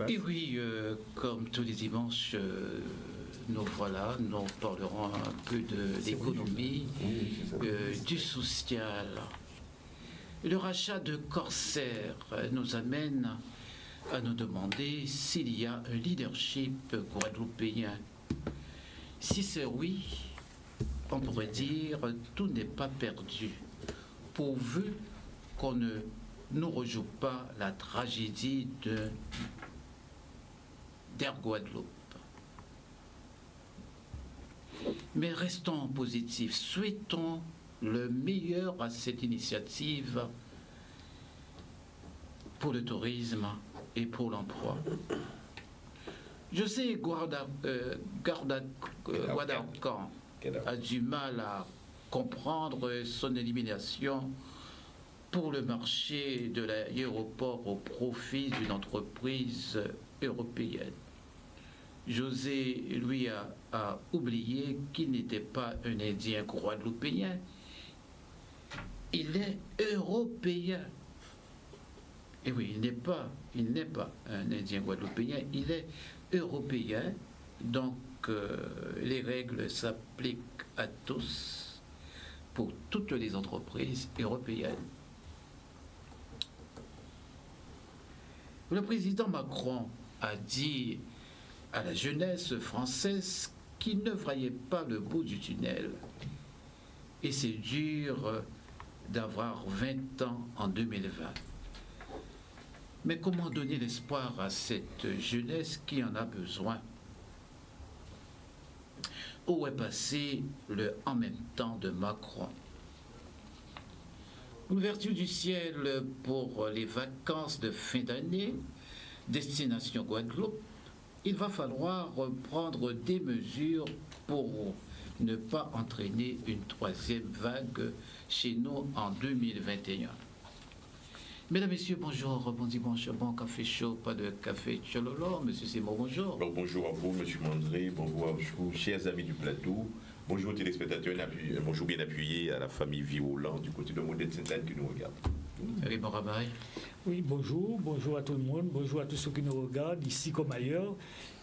Et oui, comme tous les dimanches, nous parlerons un peu de l'économie, du social. Le rachat de Corsair nous amène à nous demander s'il y a un leadership guadeloupéen. Si c'est oui, on pourrait dire tout n'est pas perdu, pourvu qu'on ne nous rejoue pas la tragédie d'Air Guadeloupe. Mais restons positifs, souhaitons le meilleur à cette initiative pour le tourisme et pour l'emploi. Je sais Guadalcan a du mal à comprendre son élimination pour le marché de l'aéroport au profit d'une entreprise européenne. José, lui, a oublié qu'il n'était pas un Indien guadeloupéen, il est européen. Et oui, il n'est pas un Indien guadeloupéen, il est européen, donc les règles s'appliquent à tous, pour toutes les entreprises européennes. Le président Macron a dit à la jeunesse française qu'il ne voyait pas le bout du tunnel. Et c'est dur d'avoir 20 ans en 2020. Mais comment donner l'espoir à cette jeunesse qui en a besoin? Où est passé le « en même temps » de Macron? L'ouverture du ciel pour les vacances de fin d'année, destination Guadeloupe, il va falloir prendre des mesures pour ne pas entraîner une troisième vague chez nous en 2021. Mesdames, Messieurs, bonjour, bon dimanche, bon café chaud, pas de café chololo. Monsieur Simon, bonjour. Alors, bonjour à vous, Monsieur Mandré, bonjour à vous, chers amis du plateau, bonjour aux téléspectateurs, bonjour bien appuyé à la famille Violant du côté de Modèle Sainte-Anne qui nous regarde. Oui, bon rabaille. Oui, bonjour à tout le monde, bonjour à tous ceux qui nous regardent, ici comme ailleurs,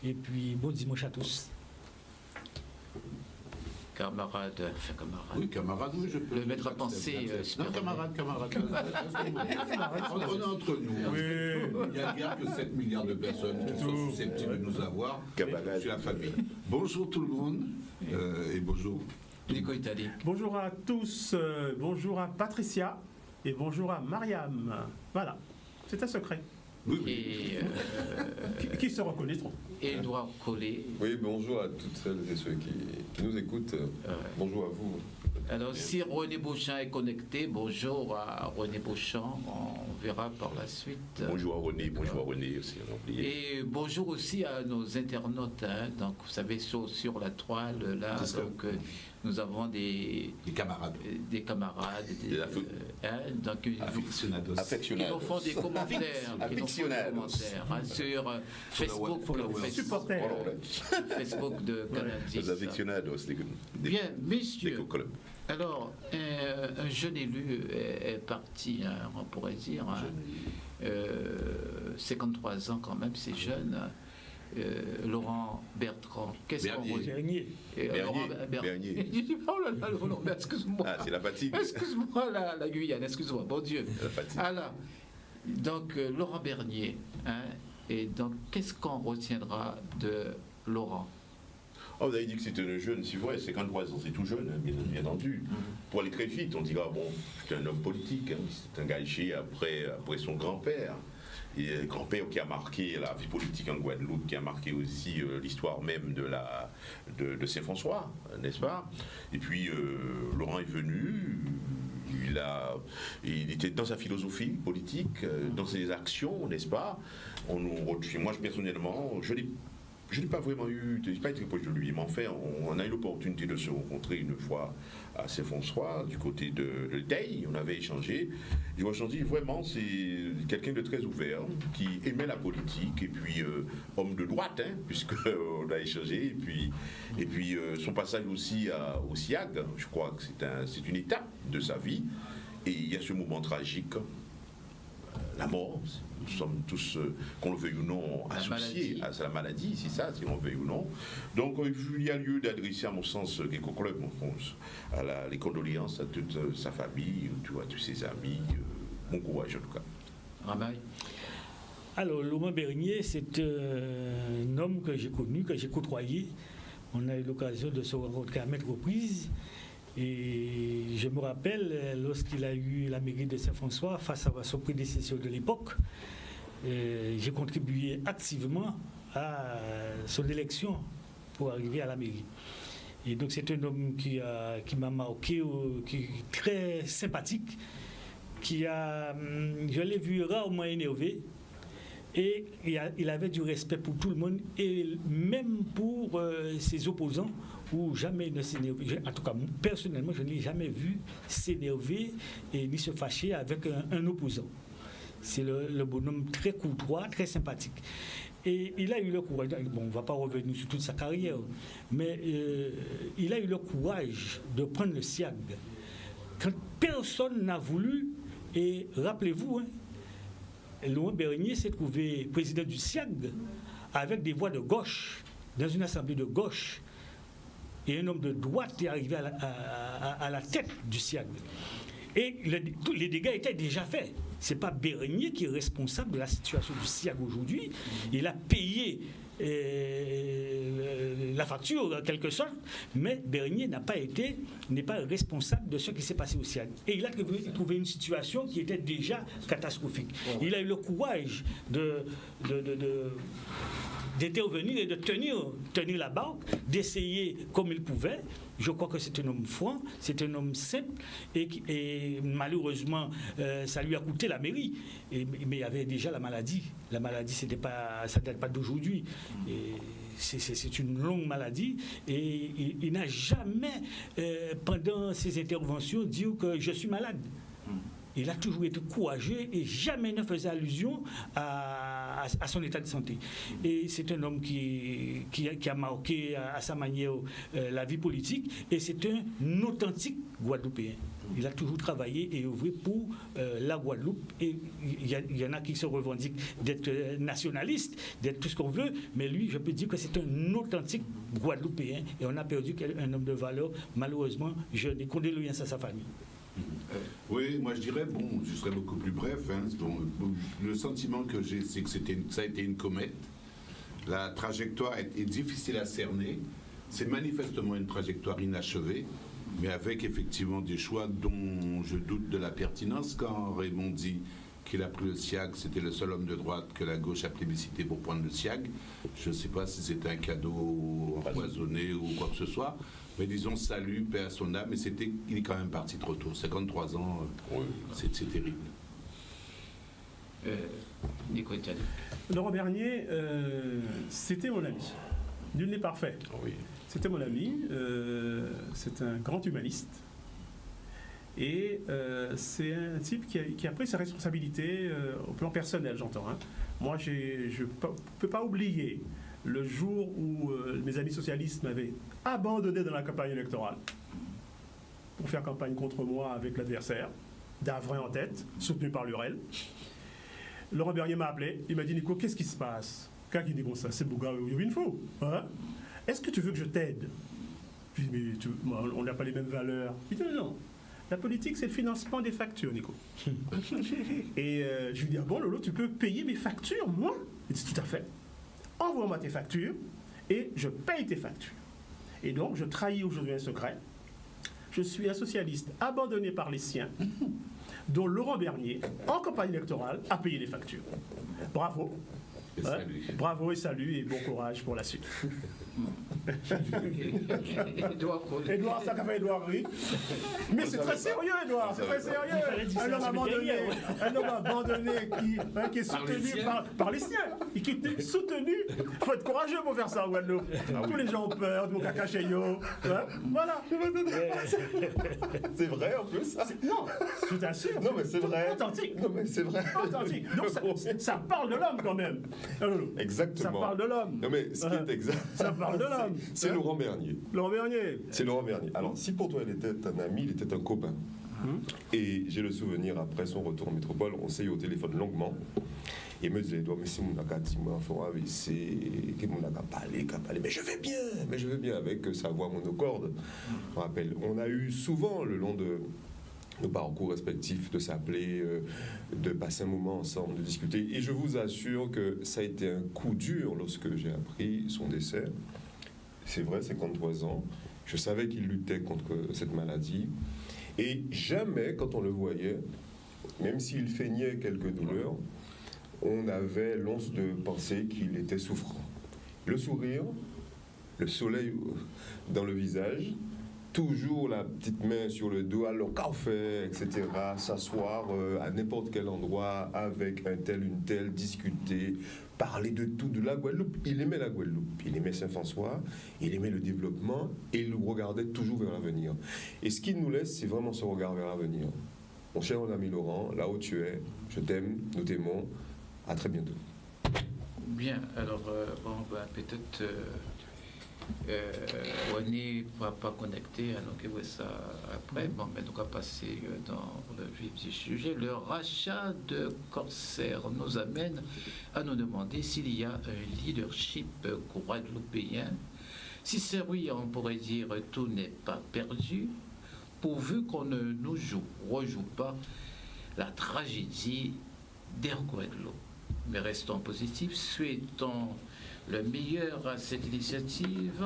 et puis bon dimanche à tous. Camarade. Oui, camarade, oui, je peux. Le mettre à penser. Non, camarade. On est entre nous. Oui. Il n'y a guère que 7 milliards de personnes qui sont susceptibles de nous avoir. Camarade. C'est la famille. Bonjour tout le monde, et bonjour. Nico Italique. Bonjour à tous, bonjour à Patricia, et bonjour à Mariam. Voilà, c'est un secret. Oui. Et qui se reconnaîtront. Édouard Collet. Oui, bonjour à toutes celles et ceux qui nous écoutent. Bonjour à vous. Alors, si René Beauchamp est connecté, bonjour à René Beauchamp, on verra par la suite. Bonjour à René aussi, on a oublié. Et bonjour aussi à nos internautes, hein. Donc vous savez, sur la toile, là, donc, nous avons des camarades. Donc, Affectionnados. Ils nous font des commentaires. Sur Facebook. Facebook de Canadien. Los aficionados. Bien, messieurs. Alors, un jeune élu est parti, hein, on pourrait dire. 53 ans quand même, c'est jeune. Laurent Bertrand, qu'est-ce qu'on dit? Bernier. Oh là là, excuse-moi. Ah, c'est la fatigue. Excuse-moi la Guyane, excuse-moi, bon Dieu. La fatigue. Alors, donc Laurent Bernier, hein, et donc qu'est-ce qu'on retiendra de Laurent? Oh, vous avez dit que c'était un jeune, c'est vrai, 53 ans, c'est tout jeune, hein, bien entendu. Pour aller très vite, on dira, bon, c'est un homme politique, hein, c'est engagé après son grand-père. Et grand-père qui a marqué la vie politique en Guadeloupe, qui a marqué aussi l'histoire même de Saint-François, n'est-ce pas? Et puis, Laurent est venu, il était dans sa philosophie politique, dans ses actions, n'est-ce pas? Moi, personnellement, je l'ai je n'ai pas vraiment eu, je n'ai pas été proche de lui, mais en fait, on a eu l'opportunité de se rencontrer une fois à Saint-François, du côté de Teil, on avait échangé. Je me suis dit, vraiment, c'est quelqu'un de très ouvert, qui aimait la politique, et puis homme de droite, hein, puisqu'on a échangé, et puis son passage aussi au SIAG, je crois que c'est une étape de sa vie, et il y a ce moment tragique, la mort. Nous sommes tous, qu'on le veuille ou non, associés à la maladie, c'est ça, si on le veuille ou non. Donc il y a lieu d'adresser, à mon sens, quelques clubs, les condoléances à toute sa famille, à tous ses amis. Bon courage en tout cas. Ramaille. Alors, Laurent Bernier, c'est un homme que j'ai connu, que j'ai côtoyé. On a eu l'occasion de se rencontrer à maintes reprises. Et je me rappelle, lorsqu'il a eu la mairie de Saint-François, face à son prédécesseur de l'époque, j'ai contribué activement à son élection pour arriver à la mairie. Et donc c'est un homme qui m'a marqué, qui est très sympathique, je l'ai vu rarement énervé, et il avait du respect pour tout le monde, et même pour ses opposants, où jamais ne s'énerver. En tout cas, personnellement, je ne l'ai jamais vu s'énerver et ni se fâcher avec un opposant. C'est le bonhomme très courtois, très sympathique. Et il a eu le courage, bon, on ne va pas revenir sur toute sa carrière, mais il a eu le courage de prendre le SIAG. Quand personne n'a voulu, et rappelez-vous, Laurent Bernier s'est trouvé président du SIAG avec des voix de gauche, dans une assemblée de gauche. Et un homme de droite est arrivé à la tête du SIAG. Et les dégâts étaient déjà faits. Ce n'est pas Bernier qui est responsable de la situation du SIAG aujourd'hui. Il a payé la facture en quelque sorte, mais Bernier n'est pas responsable de ce qui s'est passé au SIAG. Et il a trouvé une situation qui était déjà catastrophique. Il a eu le courage d'intervenir et de tenir la barque, d'essayer comme il pouvait. Je crois que c'est un homme franc, c'est un homme simple, et malheureusement, ça lui a coûté la mairie. Mais il y avait déjà la maladie. La maladie, ça ne date pas d'aujourd'hui. C'est une longue maladie, et il n'a jamais, pendant ses interventions, dit que je suis malade. Il a toujours été courageux et jamais ne faisait allusion à son état de santé. Et c'est un homme qui a marqué à sa manière la vie politique, et c'est un authentique Guadeloupéen. Il a toujours travaillé et œuvré pour la Guadeloupe. Et il y en a qui se revendiquent d'être nationaliste, d'être tout ce qu'on veut, mais lui, je peux dire que c'est un authentique Guadeloupéen, et on a perdu un homme de valeur, malheureusement jeune, et condoléances à sa famille. Oui, moi je dirais, je serais beaucoup plus bref. Le sentiment que j'ai, c'est que ça a été une comète. La trajectoire est difficile à cerner. C'est manifestement une trajectoire inachevée, mais avec effectivement des choix dont je doute de la pertinence. Quand Raymond dit qu'il a pris le SIAG, c'était le seul homme de droite que la gauche a plébiscité pour prendre le SIAG. Je ne sais pas si c'était un cadeau empoisonné ou quoi que ce soit. Mais disons, salut, paix à son âme, mais il est quand même parti trop tôt. 53 ans, c'est terrible. Laurent Bernier, c'était mon ami. Nul n'est parfait. Oui. C'était mon ami. C'est un grand humaniste. Et c'est un type qui a pris ses responsabilités au plan personnel, j'entends. Moi, je ne peux pas oublier le jour où mes amis socialistes m'avaient abandonné dans la campagne électorale pour faire campagne contre moi avec l'adversaire, Davray en tête, soutenu par Lurel. Laurent Bernier m'a appelé, il m'a dit « Nico, qu'est-ce qui se passe ?» Quand il dit comme ça, c'est Bouga, il y a une fois. Est-ce que tu veux que je t'aide ? Je lui dis « Mais on n'a pas les mêmes valeurs. » Il dit « Non, la politique, c'est le financement des factures, Nico. » Et je lui dis « Ah bon, Lolo, tu peux payer mes factures, moi ?» Il dit « Tout à fait. Envoie-moi tes factures et je paye tes factures. » Et donc, je trahis aujourd'hui un secret. Je suis un socialiste abandonné par les siens, dont Laurent Bernier, en campagne électorale, a payé les factures. Bravo. Et salut. Bravo et salut, et bon courage pour la suite. Édouard, ça fait Édouard, oui. Mais c'est très sérieux, Édouard, c'est très sérieux. Un homme abandonné qui est soutenu par les siens. Qui est soutenu. Il faut être courageux pour faire ça en Guadeloupe. Tous les gens ont peur, mon caca chez yo. Voilà. C'est vrai en plus. Non, je t'assure. Non, mais c'est vrai. Authentique. Non, mais c'est vrai. Authentique. Donc ça parle de l'homme quand même. Exactement. Ça parle de l'homme. Non, mais ce qui est exact. Ça parle de l'homme. C'est Laurent Bernier. Laurent Bernier. C'est Laurent Bernier. Alors, si pour toi il était un ami, il était un copain. Et j'ai le souvenir, après son retour en métropole, on s'est eu au téléphone longuement. Et il me disait, mais si mon a dit, moi, il faut AVC, que mon a parlé, mais je vais bien avec sa voix monocorde. Je me rappelle, on a eu souvent, le long de nos parcours respectifs, de s'appeler, de passer un moment ensemble, de discuter. Et je vous assure que ça a été un coup dur lorsque j'ai appris son décès. C'est vrai, 53 ans. Je savais qu'il luttait contre cette maladie. Et jamais, quand on le voyait, même s'il feignait quelques douleurs, on avait l'once de penser qu'il était souffrant. Le sourire, le soleil dans le visage, toujours la petite main sur le dos, alors qu'a fait, etc. S'asseoir à n'importe quel endroit avec un tel, une telle, discuter, parler de tout, de la Guadeloupe. Il aimait la Guadeloupe, il aimait Saint-François, il aimait le développement et il regardait toujours vers l'avenir. Et ce qu'il nous laisse, c'est vraiment ce regard vers l'avenir. Mon cher ami Laurent, là où tu es, je t'aime, nous t'aimons. À très bientôt. Bien, alors, peut-être on n'est pas connecté, à nous voir ça après. Bon, mais nous allons passer dans le vif du sujet. Le rachat de Corsair nous amène à nous demander s'il y a un leadership guadeloupéen. Si c'est oui, on pourrait dire tout n'est pas perdu, pourvu qu'on ne nous rejoue pas la tragédie d'Air Guadeloupe. Mais restons positifs, souhaitons le meilleur à cette initiative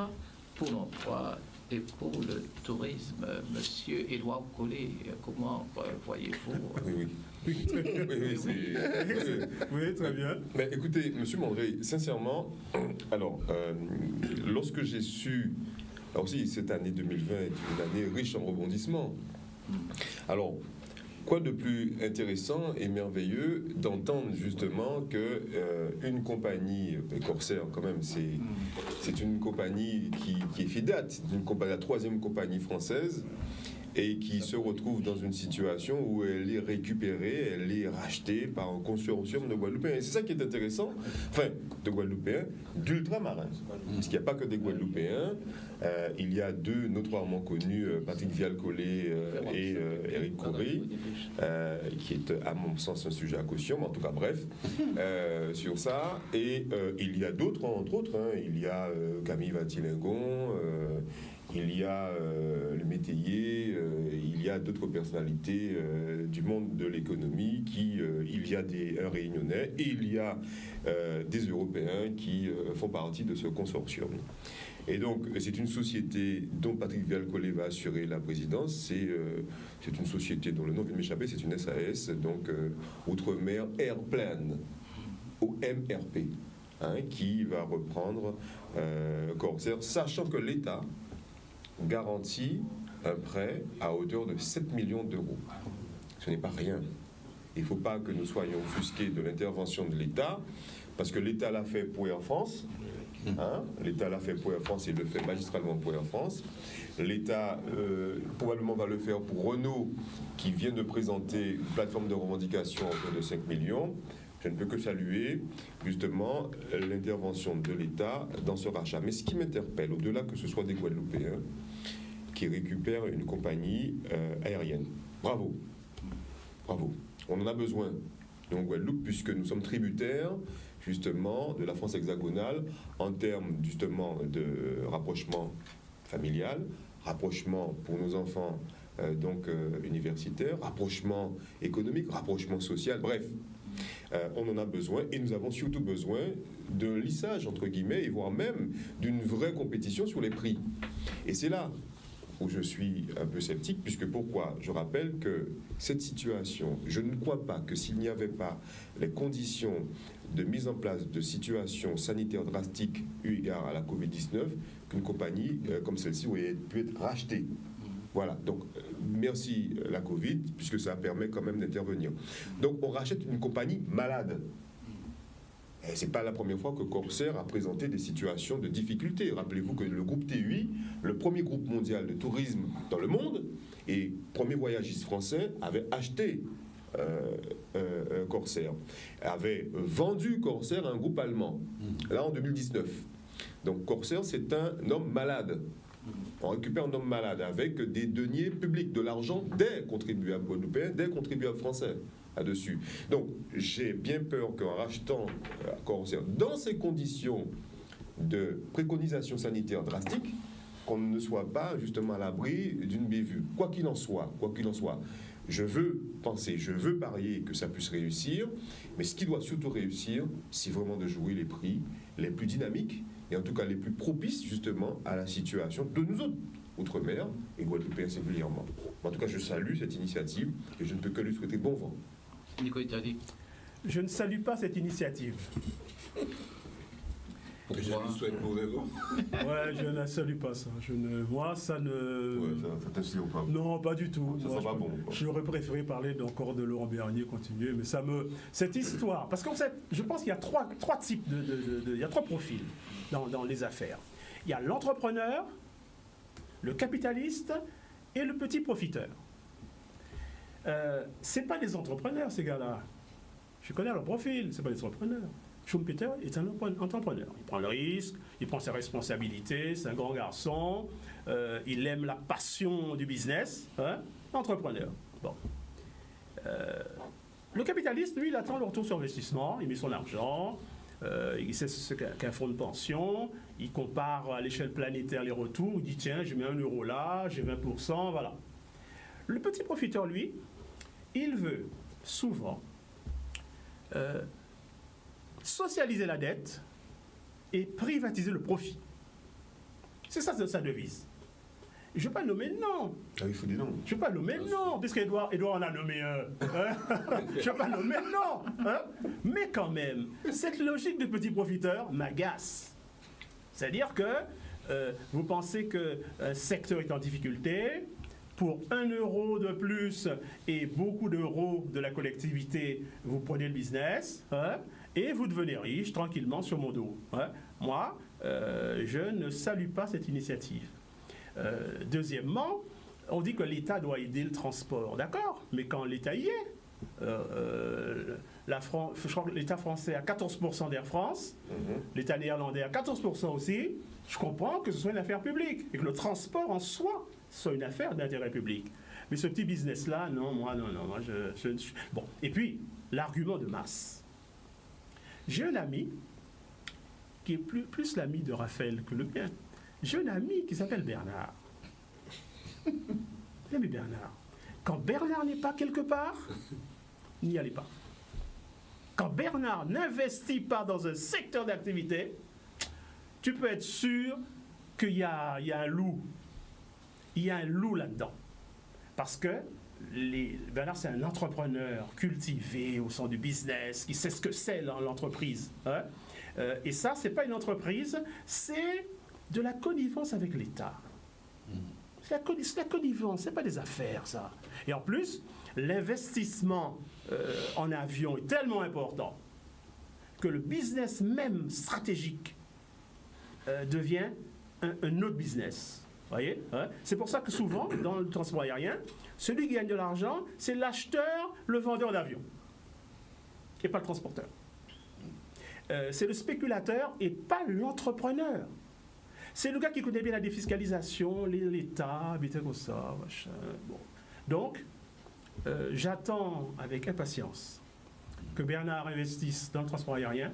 pour l'emploi et pour le tourisme. Monsieur Édouard Collet, comment voyez-vous? Oui, très bien. Mais écoutez, monsieur Mandré, sincèrement, alors, lorsque j'ai su, alors aussi cette année 2020 est une année riche en rebondissements. Alors, quoi de plus intéressant et merveilleux d'entendre justement que une compagnie, Corsair quand même, c'est une compagnie qui est FIDAT, la troisième compagnie française, et qui se retrouve dans une situation où elle est récupérée, elle est rachetée par un consortium de Guadeloupéens. Et c'est ça qui est intéressant, enfin, de Guadeloupéens, d'ultramarins. Parce qu'il n'y a pas que des Guadeloupéens, il y a deux notoirement connus, Patrick Vial-Collet et Éric Coury, qui est à mon sens un sujet à caution, mais en tout cas bref, sur ça. Et il y a d'autres, entre autres, il y a Camille Vatilingon, il y a le métayer, il y a d'autres personnalités du monde de l'économie, il y a un Réunionnais et il y a des Européens qui font partie de ce consortium. Et donc, c'est une société dont Patrick Vial-Collet va assurer la présidence. C'est une société dont le nom vient de m'échapper, c'est une SAS, donc Outre-mer Airplan, au MRP, qui va reprendre Corsair, sachant que l'État garantit un prêt à hauteur de 7 millions d'euros. Ce n'est pas rien. Il ne faut pas que nous soyons offusqués de l'intervention de l'État, parce que l'État l'a fait pour Air France. L'État l'a fait pour Air France et le fait magistralement pour Air France. L'État probablement va le faire pour Renault, qui vient de présenter une plateforme de revendication à hauteur de 5 millions. Je ne peux que saluer justement l'intervention de l'État dans ce rachat. Mais ce qui m'interpelle, au-delà que ce soit des Guadeloupéens qui récupèrent une compagnie aérienne, bravo, bravo. On en a besoin en Guadeloupe puisque nous sommes tributaires justement de la France hexagonale en termes justement de rapprochement familial, rapprochement pour nos enfants universitaires, rapprochement économique, rapprochement social, bref. On en a besoin et nous avons surtout besoin d'un lissage entre guillemets et voire même d'une vraie compétition sur les prix. Et c'est là où je suis un peu sceptique, puisque pourquoi? Je rappelle que cette situation, je ne crois pas que s'il n'y avait pas les conditions de mise en place de situations sanitaires drastiques eu égard à la Covid-19, qu'une compagnie comme celle-ci aurait pu être rachetée. Voilà, donc merci la Covid, puisque ça permet quand même d'intervenir. Donc on rachète une compagnie malade. Et ce n'est pas la première fois que Corsair a présenté des situations de difficulté. Rappelez-vous que le groupe TUI, le premier groupe mondial de tourisme dans le monde, et premier voyagiste français, avait acheté Corsair, avait vendu Corsair à un groupe allemand, là en 2019. Donc Corsair, c'est un homme malade. On récupère un homme malade avec des deniers publics, de l'argent des contribuables européens, des contribuables français là-dessus. Donc j'ai bien peur qu'en rachetant Corsair, dans ces conditions de préconisation sanitaire drastique, qu'on ne soit pas justement à l'abri d'une bévue. Quoi qu'il en soit, je veux penser, je veux parier que ça puisse réussir, mais ce qui doit surtout réussir, c'est vraiment de jouer les prix les plus dynamiques et en tout cas les plus propices justement à la situation de nous autres, Outre-mer et Guadeloupéens singulièrement. En tout cas, je salue cette initiative et je ne peux que lui souhaiter bon vent. Nicolas Tardy. Je ne salue pas cette initiative. Je lui souhaite mauvais vent. Ouais, je ne salue pas ça. Moi, ça ne... Ouais, ça t'inspire pas. Non, pas du tout. Ça Moi, sent pas bon. J'aurais préféré parler encore de Laurent Bernier, continuer, mais cette histoire, parce qu'en fait, je pense qu'il y a trois types il y a trois profils dans les affaires. Il y a l'entrepreneur, le capitaliste et le petit profiteur. C'est pas des entrepreneurs, ces gars-là. Je connais leur profil, c'est pas des entrepreneurs. Schumpeter est un entrepreneur. Il prend le risque, il prend ses responsabilités, c'est un grand garçon, il aime la passion du business, entrepreneur. Bon. Le capitaliste, lui, il attend le retour sur investissement, il met son argent, il sait ce qu'un fonds de pension, il compare à l'échelle planétaire les retours, il dit tiens, je mets 1 euro là, j'ai 20%, voilà. Le petit profiteur, lui, il veut souvent socialiser la dette et privatiser le profit. C'est ça sa devise. Je ne vais pas nommer non. Ah, il faut des noms. Je ne vais pas nommer non, puisqu'Edouard en a nommé un. Je ne vais pas nommer non. Mais quand même, cette logique de petit profiteur m'agace. C'est-à-dire que vous pensez qu'un secteur est en difficulté, pour 1 euro de plus et beaucoup d'euros de la collectivité, vous prenez le business, et vous devenez riche tranquillement sur mon dos. Moi, je ne salue pas cette initiative. Deuxièmement, on dit que l'État doit aider le transport, d'accord, mais quand l'État y est, je crois que l'État français a 14% d'Air France, l'État néerlandais a 14% aussi, je comprends que ce soit une affaire publique et que le transport en soi soit une affaire d'intérêt public. Mais ce petit business-là, non, moi, bon, et puis, l'argument de masse. J'ai un ami qui est plus l'ami de Raphaël que le mien. J'ai un ami qui s'appelle Bernard. L'ami Bernard. Quand Bernard n'est pas quelque part, n'y allez pas. Quand Bernard n'investit pas dans un secteur d'activité, tu peux être sûr qu'il y a un loup. Il y a un loup là-dedans. Parce que Bernard, c'est un entrepreneur cultivé au sein du business, qui sait ce que c'est l'entreprise. Et ça, c'est pas une entreprise, c'est de la connivence avec l'État. C'est la connivence, c'est pas des affaires, ça. Et en plus, l'investissement en avion est tellement important que le business même stratégique devient un autre business. Voyez, c'est pour ça que souvent, dans le transport aérien, celui qui gagne de l'argent, c'est l'acheteur, le vendeur d'avion, et pas le transporteur. C'est le spéculateur et pas l'entrepreneur. C'est le gars qui connaît bien la défiscalisation, l'État, comme ça, machin. Bon. Donc, j'attends avec impatience que Bernard investisse dans le transport aérien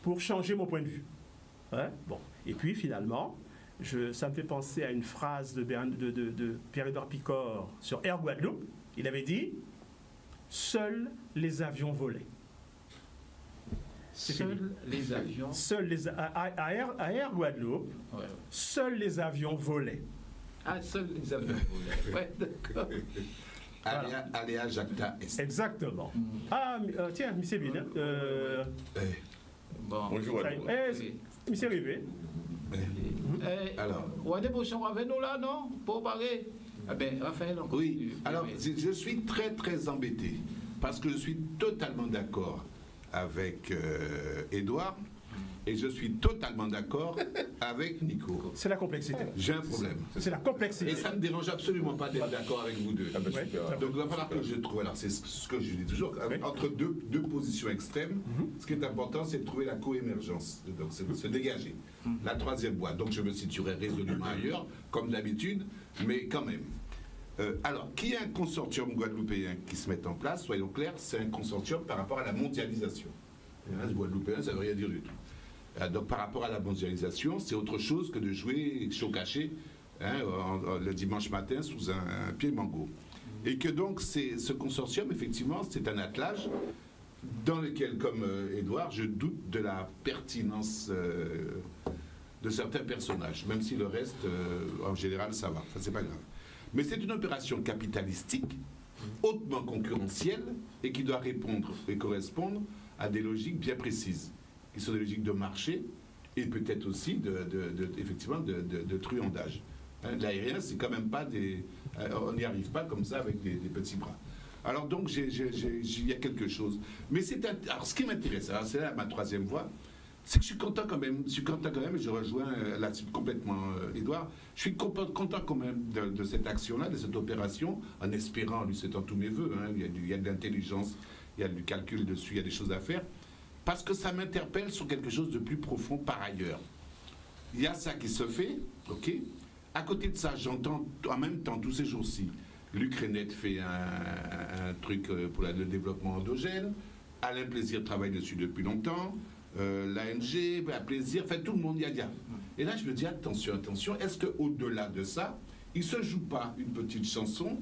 pour changer mon point de vue. Bon. Et puis, finalement, ça me fait penser à une phrase de Pierre-Édouard Picard sur Air Guadeloupe. Il avait dit « Seuls les avions volaient ». Seuls les avions... À Air Guadeloupe, seuls les avions volaient. Ah, seuls les affaires volées. Ouais, d'accord. Aléa Jacta est. Exactement. Ah, tiens, monsieur Bien. Bon. Bonjour à tous. Monsieur Rivet. Alors. On a des potions avec nous là, non? Pour parler. Ah ben, Raphaël, on Oui, continue. alors je suis très très embêté parce que je suis totalement d'accord avec Édouard et je suis totalement d'accord avec Nico. C'est la complexité. J'ai un problème. C'est la complexité. Et ça ne me dérange absolument pas d'être d'accord avec vous deux. Ah bah, Ouais. super. Donc il va falloir que je trouve, alors c'est ce que je dis toujours, entre deux positions extrêmes, ce qui est important c'est de trouver la coémergence, donc c'est de se dégager. La troisième voie, donc je me situerai résolument ailleurs, comme d'habitude, mais quand même. Alors, qu'il y ait un consortium guadeloupéen qui se mette en place, soyons clairs, c'est un consortium par rapport à la mondialisation. Le guadeloupéen, ça ne veut rien dire du tout. Donc par rapport à la mondialisation, c'est autre chose que de jouer chaud caché le dimanche matin sous un pied mango. Et que donc ce consortium, effectivement, c'est un attelage dans lequel, comme Édouard, je doute de la pertinence de certains personnages, même si le reste, en général, ça va, ça c'est pas grave. Mais c'est une opération capitalistique, hautement concurrentielle, et qui doit répondre et correspondre à des logiques bien précises, qui sont des logiques de marché et peut-être aussi effectivement de truandage. L'aérien, c'est quand même pas des... on n'y arrive pas comme ça avec des petits bras. Alors donc, il y a quelque chose. Mais alors, ce qui m'intéresse, alors c'est là ma troisième voie, c'est que je suis content quand même, et je rejoins là-dessus complètement Édouard, je suis content quand même de cette action-là, de cette opération, en espérant, lui c'est en tous mes voeux, il y a de l'intelligence, il y a du calcul dessus, il y a des choses à faire, parce que ça m'interpelle sur quelque chose de plus profond par ailleurs. Il y a ça qui se fait, ok. À côté de ça, j'entends en même temps, tous ces jours-ci, l'Ukrainette fait un truc pour le développement endogène, Alain Plaisir travaille dessus depuis longtemps, l'ANG, Plaisir, enfin tout le monde y a. Et là, je me dis, attention, est-ce qu'au-delà de ça, il ne se joue pas une petite chanson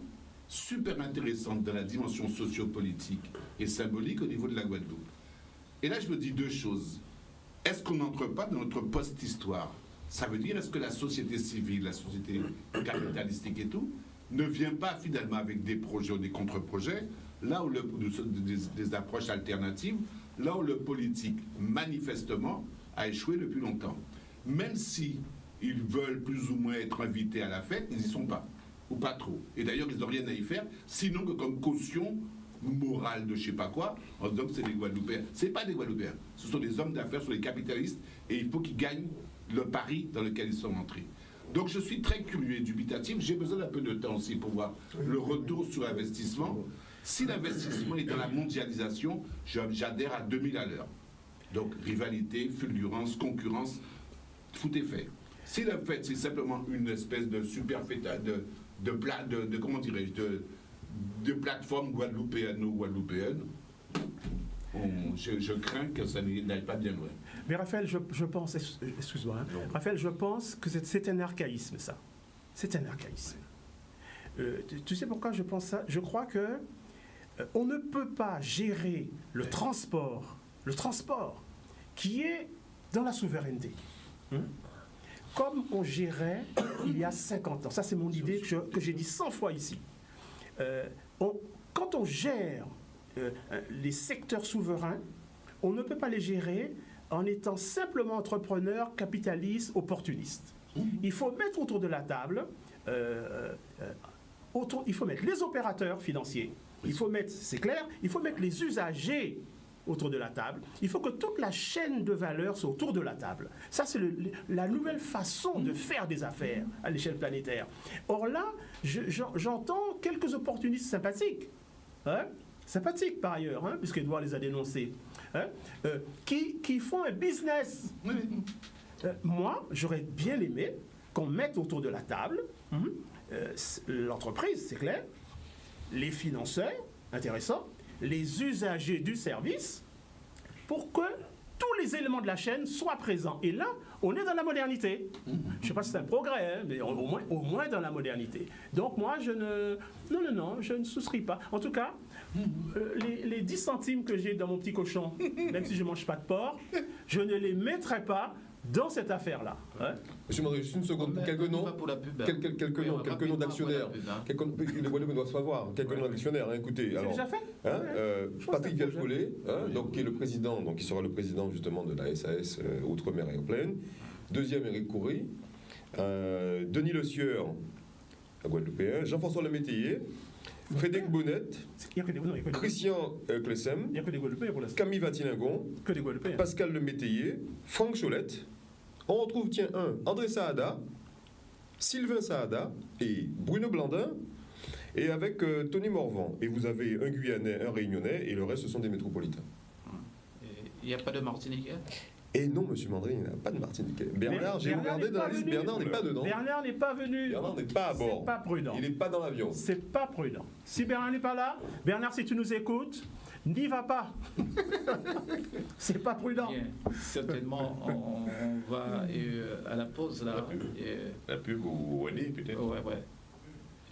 super intéressante dans la dimension sociopolitique et symbolique au niveau de la Guadeloupe? Et là, je me dis deux choses. Est-ce qu'on n'entre pas dans notre post-histoire? Ça veut dire, est-ce que la société civile, la société capitalistique et tout, ne vient pas finalement avec des projets ou des contre-projets, là où des approches alternatives, là où le politique, manifestement, a échoué depuis longtemps. Même si ils veulent plus ou moins être invités à la fête, ils n'y sont pas, ou pas trop. Et d'ailleurs, ils n'ont rien à y faire, sinon que comme caution morale de je sais pas quoi, en disant que c'est des Guadeloupéens. C'est pas des Guadeloupéens, ce sont des hommes d'affaires, ce sont des capitalistes, et il faut qu'ils gagnent le pari dans lequel ils sont entrés. Donc je suis très curieux et dubitatif, j'ai besoin d'un peu de temps aussi pour voir le retour sur l'investissement. Si l'investissement est dans la mondialisation, j'adhère à 2000 à l'heure. Donc rivalité, fulgurance, concurrence, tout est fait. Si le fait c'est simplement une espèce de super fêta, comment dirais-je, de plateforme guadeloupéenne, je crains que ça n'aille pas bien loin. Mais Raphaël, je pense, excuse-moi, Raphaël, je pense que c'est un archaïsme, ça. C'est un archaïsme. Tu sais pourquoi je pense ça? Je crois que on ne peut pas gérer le transport qui est dans la souveraineté, comme on gérait il y a 50 ans. Ça, c'est mon idée que j'ai dit 100 fois ici. Quand on gère les secteurs souverains, on ne peut pas les gérer en étant simplement entrepreneur, capitaliste, opportuniste. Il faut mettre autour de la table, il faut mettre les opérateurs financiers, il faut mettre, c'est clair, il faut mettre les usagers autour de la table, il faut que toute la chaîne de valeur soit autour de la table. Ça, c'est la nouvelle façon de faire des affaires à l'échelle planétaire. Or là, j'entends quelques opportunistes sympathiques, sympathiques par ailleurs, puisqu'Edouard les a dénoncés, qui font un business. Moi, j'aurais bien aimé qu'on mette autour de la table l'entreprise, c'est clair, les financeurs, intéressant, les usagers du service, pour que tous les éléments de la chaîne soient présents. Et là, on est dans la modernité. Je ne sais pas si c'est un progrès, mais au moins dans la modernité. Donc moi, je ne souscris pas. En tout cas, les 10 centimes que j'ai dans mon petit cochon, même si je ne mange pas de porc, je ne les mettrai pas dans cette affaire-là. Hein. Monsieur Mandry, juste une seconde, quelques noms. Quelques noms d'actionnaires. Les Guadeloupéens doivent savoir. Quelques noms d'actionnaires, écoutez. C'est déjà fait. Patrick Vielle-Collet, donc, qui est le président, donc qui sera le président justement de la SAS Outre-mer et Plaine. Deuxième, Éric Coury. Denis Le Sieur, Guadeloupéen. Jean-François Lemétayer. Frédéric Bonnette, Christian Clessem, Camille Vatilingon, Pascal Lemétayer, Franck Cholette. On retrouve, André Saada, Sylvain Saada et Bruno Blandin, et avec Tony Morvan. Et vous avez un Guyanais, un Réunionnais, et le reste, ce sont des métropolitains. Il n'y a pas de Martiniquais? Et non, monsieur Mandry, il n'y a pas de Martiniquais. Bernard, j'ai regardé dans la liste, Bernard n'est pas dedans. Bernard n'est pas venu. Bernard n'est pas à bord. C'est pas prudent. Il n'est pas dans l'avion. C'est pas prudent. Si Bernard n'est pas là, Bernard, si tu nous écoutes, n'y va pas. C'est pas prudent. Bien. Certainement, on va à la pause là. La pub ou René, peut-être. Ouais.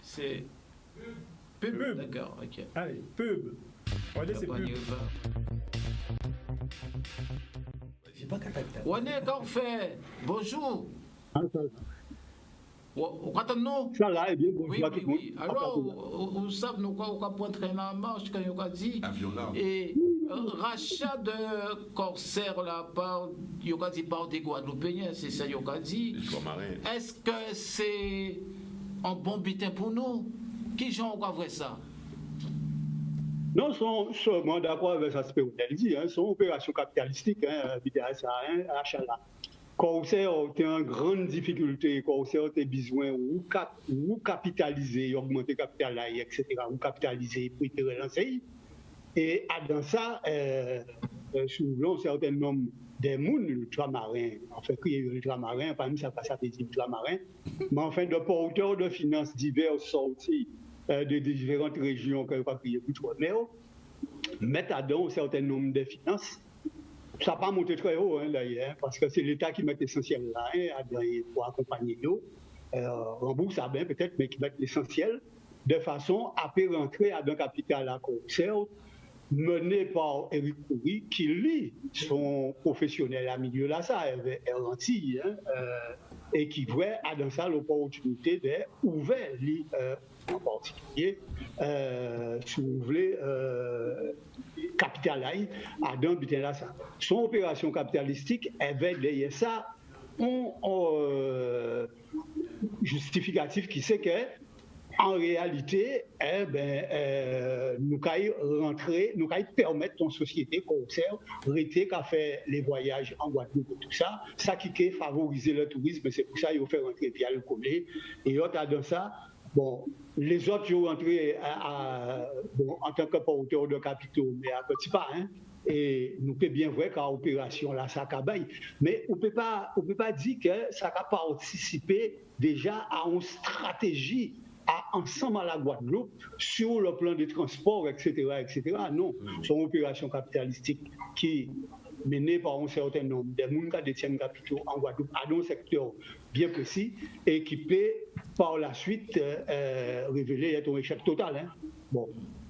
C'est pub. D'accord, ok. Allez, pub. Regardez, c'est pub. René, qu'en fait? Bonjour. Nous? Ça là, eh bien, bonjour à tout le monde. Oui. Alors, vous savez, nous avons entraîné en marche, quand on a dit. Et rachat de corsaire là, par des Guadeloupéens, c'est ça qu'on a dit. Est-ce que c'est un bon butin pour nous? Qui j'en va voir ça? Non, sont seulement d'accord avec ça, c'est dit, son opération capitalistique, ça, achat là. Corsair a une grande difficulté, Corsair a besoin de capitaliser, augmenter le capital là, etc., ou capitaliser pour y relancer. Et dans ça, souvent, un certain nombre de monde ultramarins, enfin, qui est ultramarin, pas même ça passe à des ultramarins, mais enfin, de porteurs de finances divers sortis de différentes régions que pas crier plus trop, mais mettre à don un certain nombre de finances. Ça n'a pas monté très haut, d'ailleurs, parce que c'est l'État qui met l'essentiel là, pour accompagner nous. Rembourse à bien peut-être, mais qui met l'essentiel de façon à faire rentrer à un capital à Corsair, mené par Éric Coury, qui lui, son professionnel à milieu là, ça, est renti, et qui voit dans ça l'opportunité d'ouvrir, en particulier, si vous voulez, capital à d'un butin là ça. Son opération capitalistique avait derrière ça un justificatif qui sait que en réalité, nous allons permettre ton société Corsair arrêter qu'à faire les voyages en Guadeloupe et tout ça. Ça qui fait favoriser le tourisme, c'est pour ça qu'ils ont fait rentrer via le Collet. Et autres dans ça. Bon, les autres ont entré en tant que porteurs de capitaux, mais à petit pas, et nous peut bien voir qu'à l'opération là, ça cabaye. Mais on peut pas dire que ça a participé déjà à une stratégie ensemble à la Guadeloupe sur le plan des transports, etc. Non, c'est une opération capitalistique qui menée par un certain nombre de gens qui détiennent capitaux en Guadeloupe à un secteur bien précis et qui peut par la suite révéler être un échec total. Bon,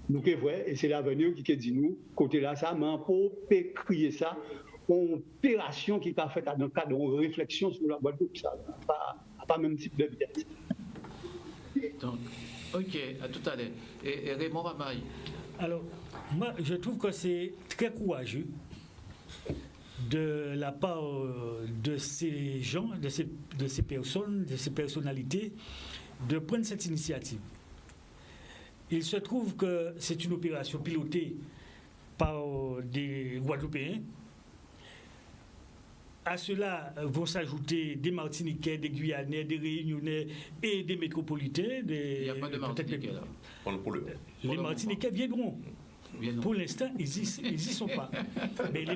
nous pouvons voir, et c'est l'avenir qui dit nous, côté là, ça, mais pour crier ça, une opération qui a faite dans le cadre d'une réflexion sur la Guadeloupe, ça n'a pas le même type de vitesse. Donc, ok, à tout à l'heure. Et Raymond Ramaille. Alors, moi, je trouve que c'est très courageux de la part de ces gens, de ces personnes, de ces personnalités, de prendre cette initiative. Il se trouve que c'est une opération pilotée par des Guadeloupéens. À cela vont s'ajouter des Martiniquais, des Guyanais, des Réunionnais et des métropolitains. Il n'y a pas de Martiniquais là. Les Martiniquais viendront. Pour l'instant, ils y sont pas. Mais il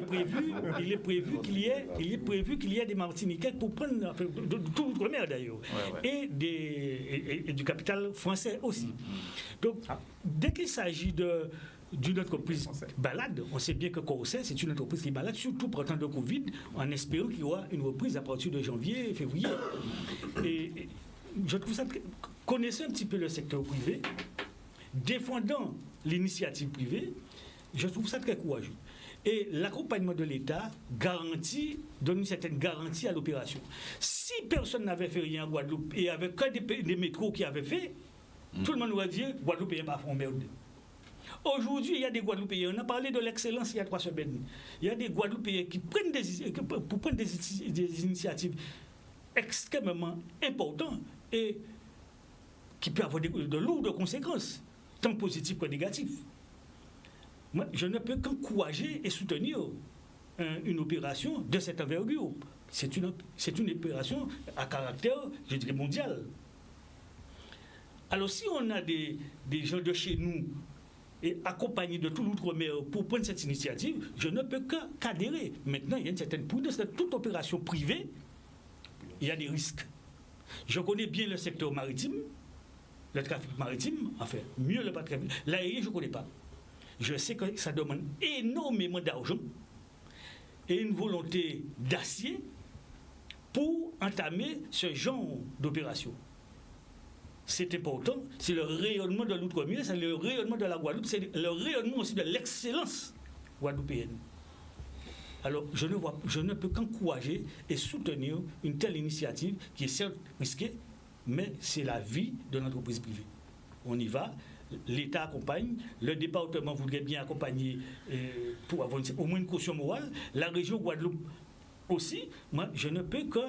est prévu qu'il y ait des Martiniquais pour prendre, enfin, de tout l'outre-mer d'ailleurs, et du capital français aussi. Donc, dès qu'il s'agit d'une entreprise balade, on sait bien que Corsair, c'est une entreprise qui est balade, surtout pour temps de Covid, en espérant qu'il y aura une reprise à partir de janvier, février. Et je trouve ça, connaissant un petit peu le secteur privé, défendant l'initiative privée, je trouve ça très courageux. Et l'accompagnement de l'État donne une certaine garantie à l'opération. Si personne n'avait fait rien à Guadeloupe et avec que des métros qui avaient fait, tout le monde aurait dit Guadeloupe n'est pas fait merde. Aujourd'hui, il y a des Guadeloupéens, on a parlé de l'excellence il y a 3 semaines. Il y a des Guadeloupéens qui prennent des initiatives extrêmement importantes et qui peuvent avoir de lourdes conséquences, tant positives que négatives. Moi, je ne peux qu'encourager et soutenir une opération de cette envergure. C'est une opération à caractère, je dirais, mondial. Alors, si on a des gens de chez nous et accompagnés de tout l'outre-mer pour prendre cette initiative, je ne peux qu'adhérer. Maintenant, il y a une certaine prudence. Dans toute opération privée, il y a des risques. Je connais bien le secteur maritime, le trafic maritime, enfin, mieux le trafic. L'aérien, je ne connais pas. Je sais que ça demande énormément d'argent et une volonté d'acier pour entamer ce genre d'opération. C'est important, c'est le rayonnement de l'outre-mer, c'est le rayonnement de la Guadeloupe, c'est le rayonnement aussi de l'excellence guadeloupéenne. Alors, je ne peux qu'encourager et soutenir une telle initiative qui est certes risquée, mais c'est la vie de l'entreprise privée. On y va, l'État accompagne, le département voudrait bien accompagner pour avoir au moins une caution morale, la région Guadeloupe aussi. Moi, je ne peux que,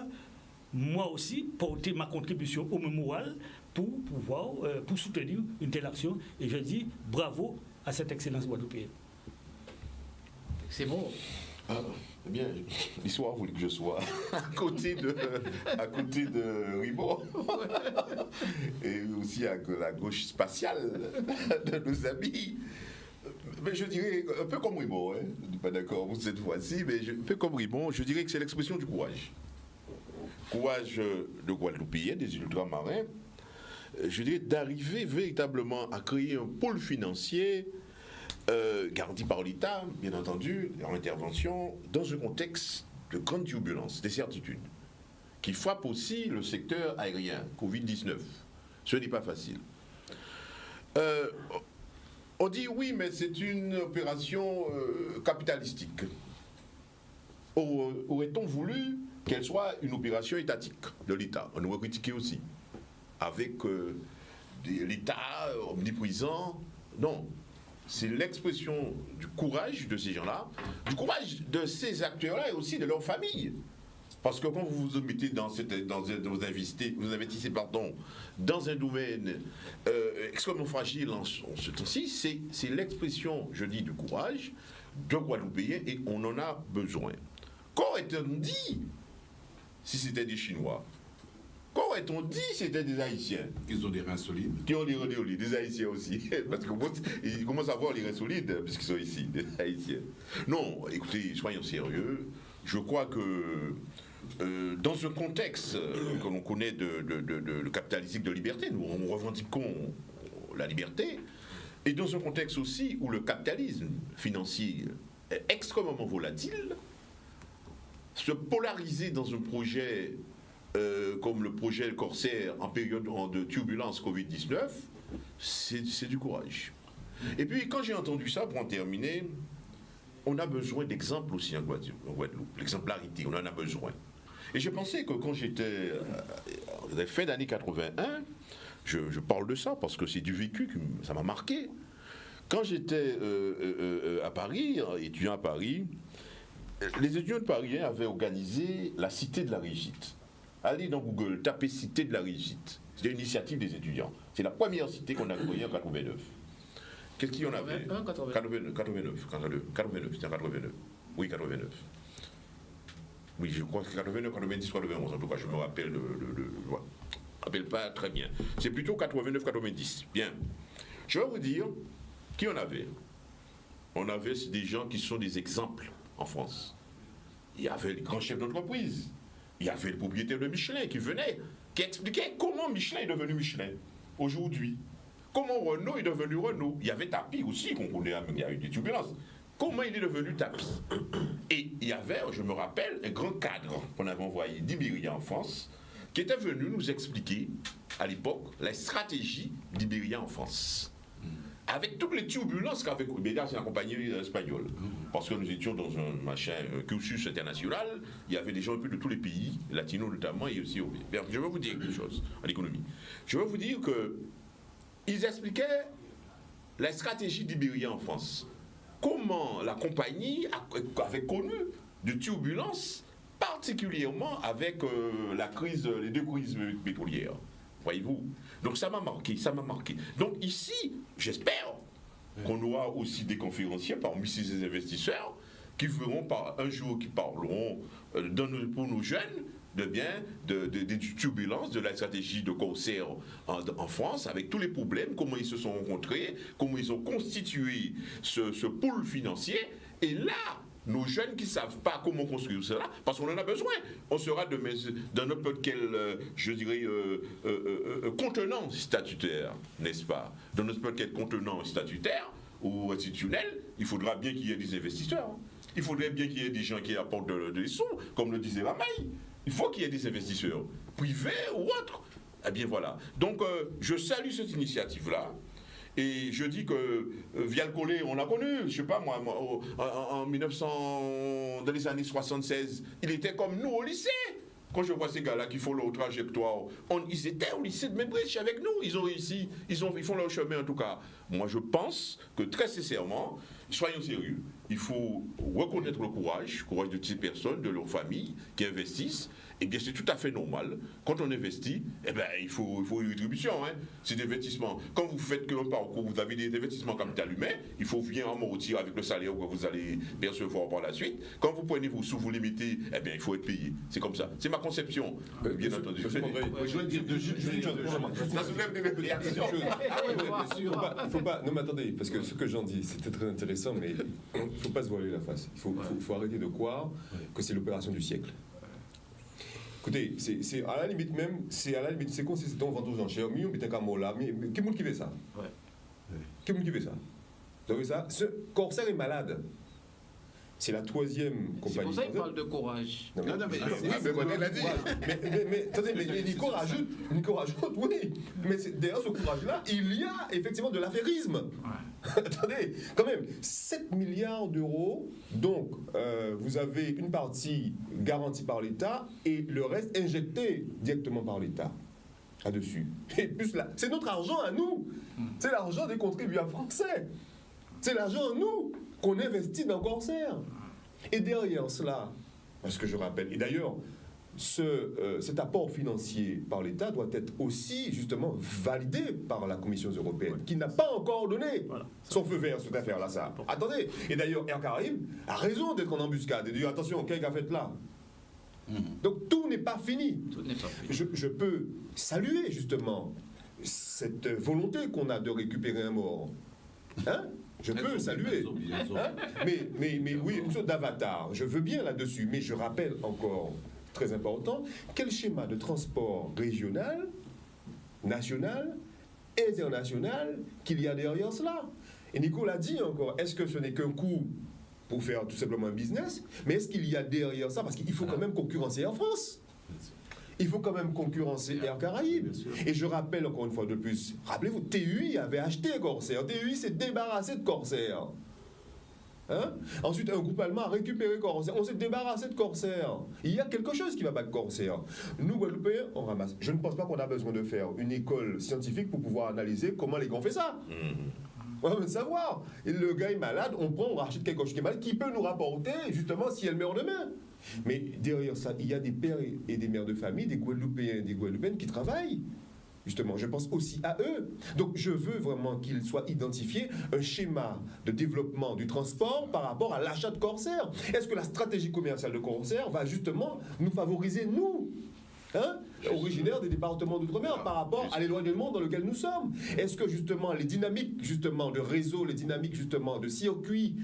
moi aussi, porter ma contribution au moral pour pouvoir, pour soutenir une telle action. Et je dis bravo à cette excellence guadeloupéenne. C'est bon. Eh bien, l'histoire voulait que je sois à côté de Ribot et aussi à la gauche spatiale de nos amis. Mais je dirais, un peu comme Ribot, hein, je ne suis pas d'accord pour cette fois-ci, mais un peu comme Ribot, je dirais que c'est l'expression du courage. Courage de Guadeloupéens, des ultramarins, je dirais d'arriver véritablement à créer un pôle financier garanti par l'État, bien entendu, en intervention, dans un contexte de grande turbulence, d'incertitude, qui frappe aussi le secteur aérien, Covid-19. Ce n'est pas facile. On dit oui, mais c'est une opération capitalistique. Aurait-on voulu qu'elle soit une opération étatique de l'État? On aurait critiqué aussi. Avec l'État omniprésent. Non. C'est l'expression du courage de ces gens-là, du courage de ces acteurs-là et aussi de leurs familles. Parce que quand vous vous mettez vous investissez dans un domaine extrêmement fragile en ce temps-ci, c'est l'expression, je dis, du courage de Guadeloupéens et on en a besoin. Qu'aurait-on dit si c'était des Chinois? Qu'aurait-on dit si c'était des Haïtiens? Ils ont des reins solides. Qui ont des reins solides, des Haïtiens aussi. Parce qu'ils commencent à avoir les reins solides puisqu'ils sont ici, des Haïtiens. Non, écoutez, soyons sérieux. Je crois que dans un contexte que l'on connaît de capitalistique de liberté, nous revendiquons la liberté, et dans un contexte aussi où le capitalisme financier est extrêmement volatile, se polariser dans un projet comme le projet Corsair en période de turbulence Covid-19, c'est du courage. Et puis quand j'ai entendu ça, pour en terminer, on a besoin d'exemples aussi en Guadeloupe, l'exemplarité, on en a besoin. Et j'ai pensé que quand j'étais à la fin d'année 81, je parle de ça parce que c'est du vécu, ça m'a marqué. Quand j'étais à Paris, étudiant à Paris, les étudiants de Paris avaient organisé la Cité de la Réussite. Allez dans Google, tapez Cité de la Réussite. C'était une initiative des étudiants. C'est la première cité qu'on a créée en 89. Qu'est-ce qu'il y en avait? 89, c'était en 89. Oui, 89. Oui, je crois que 89, 90, 91, en tout cas, je me rappelle, je ne me rappelle pas très bien. C'est plutôt 89, 90. Bien. Je vais vous dire qui on avait. On avait des gens qui sont des exemples en France. Il y avait les grands chefs d'entreprise. Il y avait le propriétaire de Michelin qui venait, qui expliquait comment Michelin est devenu Michelin aujourd'hui. Comment Renault est devenu Renault. Il y avait Tapi aussi, qu'on connaît, il y a eu des turbulences. Comment il est devenu Tapi. Et il y avait, je me rappelle, un grand cadre qu'on avait envoyé d'Iberia en France, qui était venu nous expliquer, à l'époque, la stratégie d'Iberia en France. avec toutes les turbulences qu'avait Bédard, c'est la compagnie espagnole. Parce que nous étions dans un cursus international, il y avait des gens un peu de tous les pays, latinos notamment, et aussi européens. Je vais vous dire quelque chose en économie. Je vais vous dire que ils expliquaient la stratégie d'Iberia en France. Comment la compagnie avait connu de turbulences, particulièrement avec les deux crises pétrolières. Voyez-vous? Donc ça m'a marqué. Donc ici, j'espère qu'on aura aussi des conférenciers parmi ces investisseurs qui feront un jour, qui parleront pour nos jeunes des turbulences de la stratégie de Corsair en France, avec tous les problèmes, comment ils se sont rencontrés, comment ils ont constitué ce pool financier. Et là, nos jeunes qui ne savent pas comment construire cela, parce qu'on en a besoin. On sera dans n'importe quel, contenant statutaire, n'est-ce pas? Dans n'importe quel contenant statutaire ou institutionnel, il faudra bien qu'il y ait des investisseurs. Il faudrait bien qu'il y ait des gens qui apportent des sous, comme le disait Ramaï. Il faut qu'il y ait des investisseurs, privés ou autres. Eh bien voilà. Donc je salue cette initiative-là. Et je dis que Vial Collet, on l'a connu, je ne sais pas moi, en 1900, dans les années 76, il était comme nous au lycée. Quand je vois ces gars-là qui font leur trajectoire, ils étaient au lycée de Membridge avec nous, ils ont réussi, ils font leur chemin en tout cas. Moi je pense que très sincèrement, soyons sérieux, il faut reconnaître le courage de ces personnes, de leurs familles qui investissent. Eh bien, c'est tout à fait normal. Quand on investit, eh bien, il faut une rétribution. C'est des investissements. Quand vous faites un parcours, vous avez des investissements capital humain, il faut bien amortir avec le salaire que vous allez percevoir par la suite. Quand vous prenez vos sous, vous les mettez, eh bien, il faut être payé. C'est comme ça. C'est ma conception, bien entendu. Je veux dire ça soulève des réflexions. Il faut pas. Non, mais attendez, parce que ce que j'en dis, c'était très intéressant, mais il ne faut pas se voiler la face. Il faut arrêter de croire que c'est l'opération du siècle. Écoutez, c'est à la limite même, c'est comme si c'était un ventre aux enchères, mais on un mot là, mais qui est-ce qui fait ça? Qui est-ce qui fait ça? Vous savez ça? Ce Corsair est malade. C'est la troisième compagnie. C'est pour ça qu'il parle de courage. Non, mais elle a dit. Mais attendez, mais Nico rajoute, oui. Mais derrière ce courage-là, il y a effectivement de l'affairisme. Attendez, quand même, 7 milliards d'euros, donc vous avez une partie garantie par l'État et le reste injecté directement par l'État là-dessus. Et plus là, c'est notre argent à nous. C'est l'argent des contribuables français. C'est l'argent à nous qu'on investit dans Corsair. Et derrière cela, parce que je rappelle, et d'ailleurs, cet apport financier par l'État doit être aussi justement validé par la Commission européenne, qui n'a pas encore donné son feu vert sur cette affaire-là. Ça. Attendez, et d'ailleurs, Air Caraïbes a raison d'être en embuscade et de dire attention, qu'est-ce qu'a fait là? Donc tout n'est pas fini. Je peux saluer justement cette volonté qu'on a de récupérer un mort. Je peux saluer. Mais oui, une sorte d'avatar. Je veux bien là-dessus, mais je rappelle encore, très important, quel schéma de transport régional, national, international qu'il y a derrière cela. Et Nico l'a dit encore, est-ce que ce n'est qu'un coup pour faire tout simplement un business, mais est-ce qu'il y a derrière ça, parce qu'il faut quand même concurrencer Air France. Il faut quand même concurrencer Air Caraïbes. Et je rappelle encore une fois de plus, rappelez-vous, TUI avait acheté Corsair. TUI s'est débarrassé de Corsair. Ensuite, un groupe allemand a récupéré Corsair. On s'est débarrassé de Corsair. Il y a quelque chose qui va battre Corsair. Nous, Guadeloupéens, on ramasse. Je ne pense pas qu'on a besoin de faire une école scientifique pour pouvoir analyser comment les gars ont fait ça. On a besoin de savoir. Et le gars est malade, on rachète quelque chose qui est malade, qui peut nous rapporter, justement, si elle meurt demain. Mais derrière ça, il y a des pères et des mères de famille, des Guadeloupéens et des Guadeloupéennes qui travaillent. Justement, je pense aussi à eux. Donc, je veux vraiment qu'il soit identifié un schéma de développement du transport par rapport à l'achat de Corsair. Est-ce que la stratégie commerciale de Corsair va justement nous favoriser, nous, originaires des départements d'outre-mer, par rapport à l'éloignement dans lequel nous sommes? Est-ce que justement les dynamiques justement de réseau, les dynamiques justement de circuit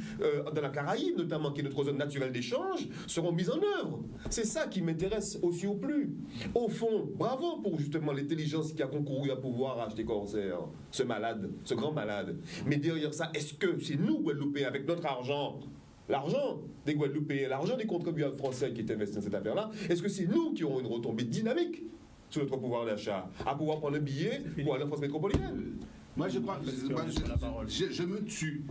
dans la Caraïbe, notamment qui est notre zone naturelle d'échange, seront mises en œuvre? C'est ça qui m'intéresse aussi au plus. Au fond, bravo pour justement l'intelligence qui a concouru à pouvoir acheter Corsair, ce malade, ce grand malade. Mais derrière ça, est-ce que c'est nous, Guadeloupéens, avec notre argent, l'argent des Guadeloupéens, l'argent des contribuables français qui est investi dans cette affaire-là, est-ce que c'est nous qui aurons une retombée dynamique sur notre pouvoir d'achat, à pouvoir prendre un billet pour aller en France métropolitaine? Moi, je crois, je me tue.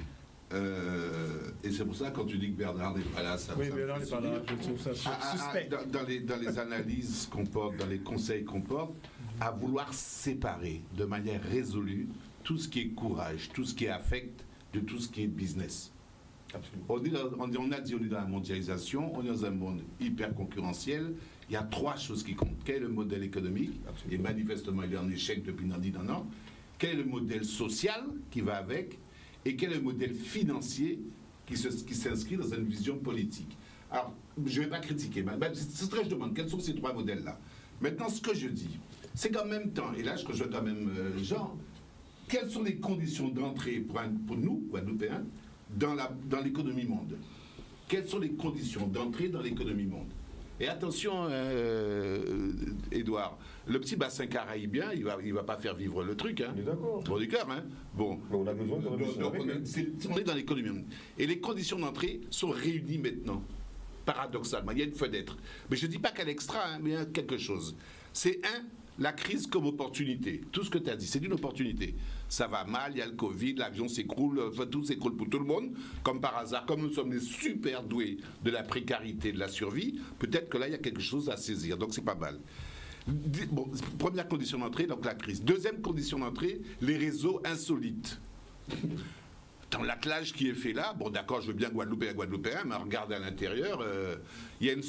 Et c'est pour ça, quand tu dis que Bernard n'est pas là, ça Oui, Bernard n'est pas là, je trouve ça suspect. Dans les analyses qu'on porte, dans les conseils qu'on porte, à vouloir séparer de manière résolue tout ce qui est courage, tout ce qui est affect, de tout ce qui est business. On a dit on est dans la mondialisation, on est dans un monde hyper concurrentiel. Il y a trois choses qui comptent. Quel est le modèle économique? Et manifestement, il est en échec depuis un an. Quel est le modèle social qui va avec? Et quel est le modèle financier qui s'inscrit dans une vision politique? Alors, je ne vais pas critiquer, mais c'est ce que je demande. Quels sont ces trois modèles-là? Maintenant, ce que je dis, c'est qu'en même temps, et là je rejoins quand même Jean, quelles sont les conditions d'entrée pour nous, Guadeloupéens, dans l'économie monde? Quelles sont les conditions d'entrée dans l'économie monde? Et attention, Édouard, le petit bassin caribéen, il va pas faire vivre le truc. Hein. On est d'accord. Bon, du cœur, hein. Bon. Mais on a besoin de on est dans l'économie. Et les conditions d'entrée sont réunies maintenant. Paradoxalement, il y a une fenêtre. Mais je ne dis pas qu'elle est extra, hein, mais il y a quelque chose. C'est la crise comme opportunité. Tout ce que tu as dit, c'est une opportunité. Ça va mal, il y a le Covid, l'avion s'écroule, enfin, tout s'écroule pour tout le monde. Comme par hasard, comme nous sommes des super doués de la précarité, de la survie, peut-être que là, il y a quelque chose à saisir. Donc, c'est pas mal. Bon, première condition d'entrée, donc la crise. Deuxième condition d'entrée, les réseaux insolites. Dans l'attelage qui est fait là, bon d'accord, je veux bien Guadeloupéen, mais regardez à l'intérieur, il y a une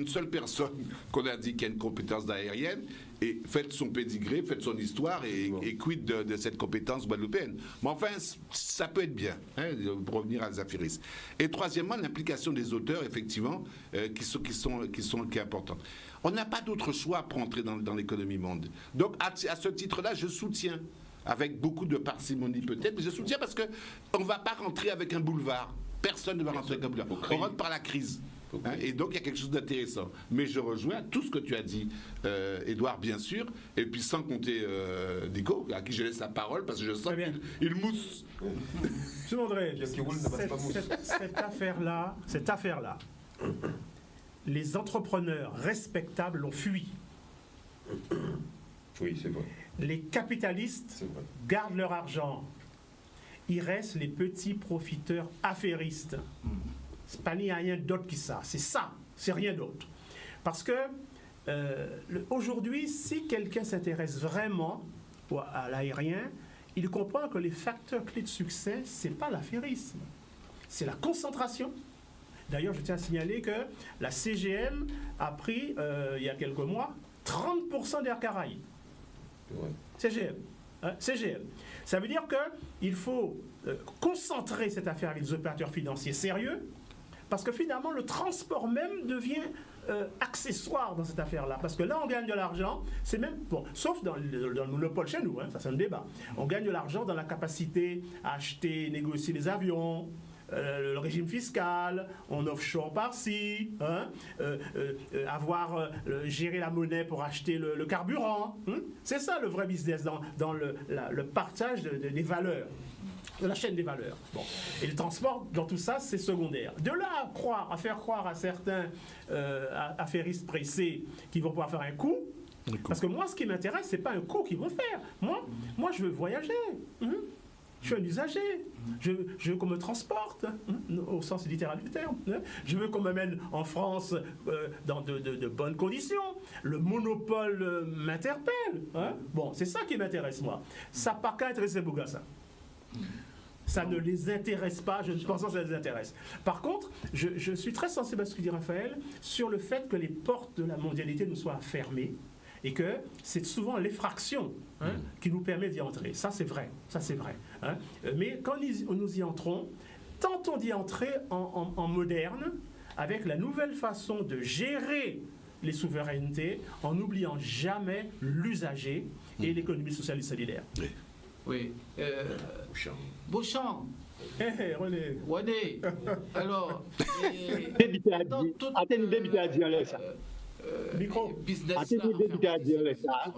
seule personne qu'on a dit qui a une compétence aérienne, et faites son pédigré, faites son histoire, et quid de cette compétence guadeloupéenne. Mais enfin, ça peut être bien, hein, pour revenir à Zafiris. Et troisièmement, l'implication des auteurs, effectivement, qui est importante. On n'a pas d'autre choix pour entrer dans l'économie monde. Donc, à ce titre-là, je soutiens, avec beaucoup de parcimonie peut-être, mais je soutiens parce qu'on ne va pas rentrer avec un boulevard. Personne ne va rentrer avec un boulevard. On rentre par la crise. Hein, et donc, il y a quelque chose d'intéressant. Mais je rejoins tout ce que tu as dit, Édouard, bien sûr, et puis sans compter Nico, à qui je laisse la parole, parce que je sens qu'il mousse. Je demanderais, cette affaire-là, les entrepreneurs respectables l'ont fui. Oui, c'est vrai. Les capitalistes gardent leur argent. Il reste les petits profiteurs affairistes. C'est pas ni rien d'autre que ça. C'est ça, c'est rien d'autre. Parce que aujourd'hui, si quelqu'un s'intéresse vraiment à l'aérien, il comprend que les facteurs clés de succès, c'est pas l'affairisme, c'est la concentration. D'ailleurs, je tiens à signaler que la CGM a pris, il y a quelques mois, 30% d'Air Caraïbes. Ouais. CGM. Hein, CGM. Ça veut dire qu'il faut concentrer cette affaire avec des opérateurs financiers sérieux, parce que finalement, le transport même devient accessoire dans cette affaire-là. Parce que là, on gagne de l'argent, c'est même, bon, sauf dans le monopole chez nous, hein, ça c'est un débat. On gagne de l'argent dans la capacité à acheter, négocier les avions, le régime fiscal, on offshore par-ci, hein, gérer la monnaie pour acheter le carburant. Hein. C'est ça le vrai business dans le partage des valeurs, de la chaîne des valeurs. Bon. Et le transport, dans tout ça, c'est secondaire. De là à faire croire à certains affairistes pressés qu'ils vont pouvoir faire un coup, parce que moi, ce qui m'intéresse, c'est pas un coup qu'ils vont faire. Moi, je veux voyager. Hein. Je suis un usager. Je veux qu'on me transporte, au sens littéral du terme. Je veux qu'on m'amène en France dans de bonnes conditions. Le monopole m'interpelle. Hein. Bon, c'est ça qui m'intéresse, moi. Ça n'a pas qu'à intéresser Bougassa. Ça ne les intéresse pas, je ne pense pas que ça les intéresse. Par contre, je suis très sensible à ce que dit Raphaël sur le fait que les portes de la mondialité nous soient fermées et que c'est souvent l'effraction qui nous permet d'y entrer. Ça, c'est vrai. Hein. Mais quand nous y entrons, tentons d'y entrer en moderne, avec la nouvelle façon de gérer les souverainetés, en n'oubliant jamais l'usager et l'économie sociale et solidaire. Oui. Beauchamp. René. Alors.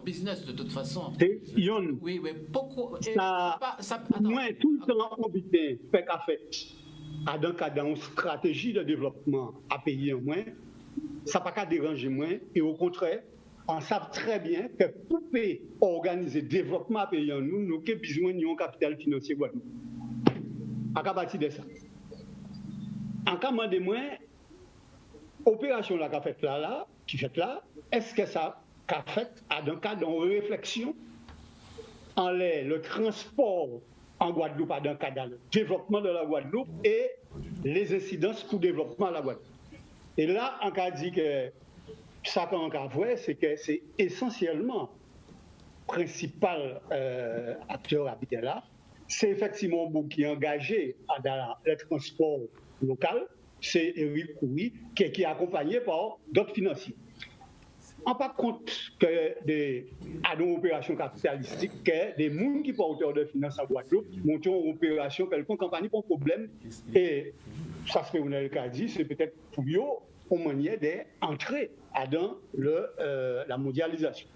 Business de toute façon. Oui, mais beaucoup. Moi, tout le temps, on fait qu'à fait. Dans une stratégie de développement à payer en moins, ça n'a pas qu'à déranger moins. Et au contraire, on sait très bien que pour organiser le développement pays, nous avons besoin d'un capital financier Guadeloupe. À partir de ça. En cas de moins, opération qui fait là, est-ce que ça a fait dans le cadre d'une réflexion en le transport en Guadeloupe, dans le cadre du développement de la Guadeloupe et les incidences pour le développement de la Guadeloupe. Et là, on a dit que ça qu'on a vu, c'est que c'est essentiellement principal acteur habité là, c'est effectivement vous qui est engagé dans le transport local, c'est Eric Coury qui est accompagné par d'autres financiers. On ne pas compte que à nos opérations capitalistiques, que des gens qui sont auteurs de finances en Guadeloupe montent une opération, quelconque compagnie pour problème. Et ça, ce que vous avez dit, c'est peut-être pour eux une manière d'entrer dans la mondialisation.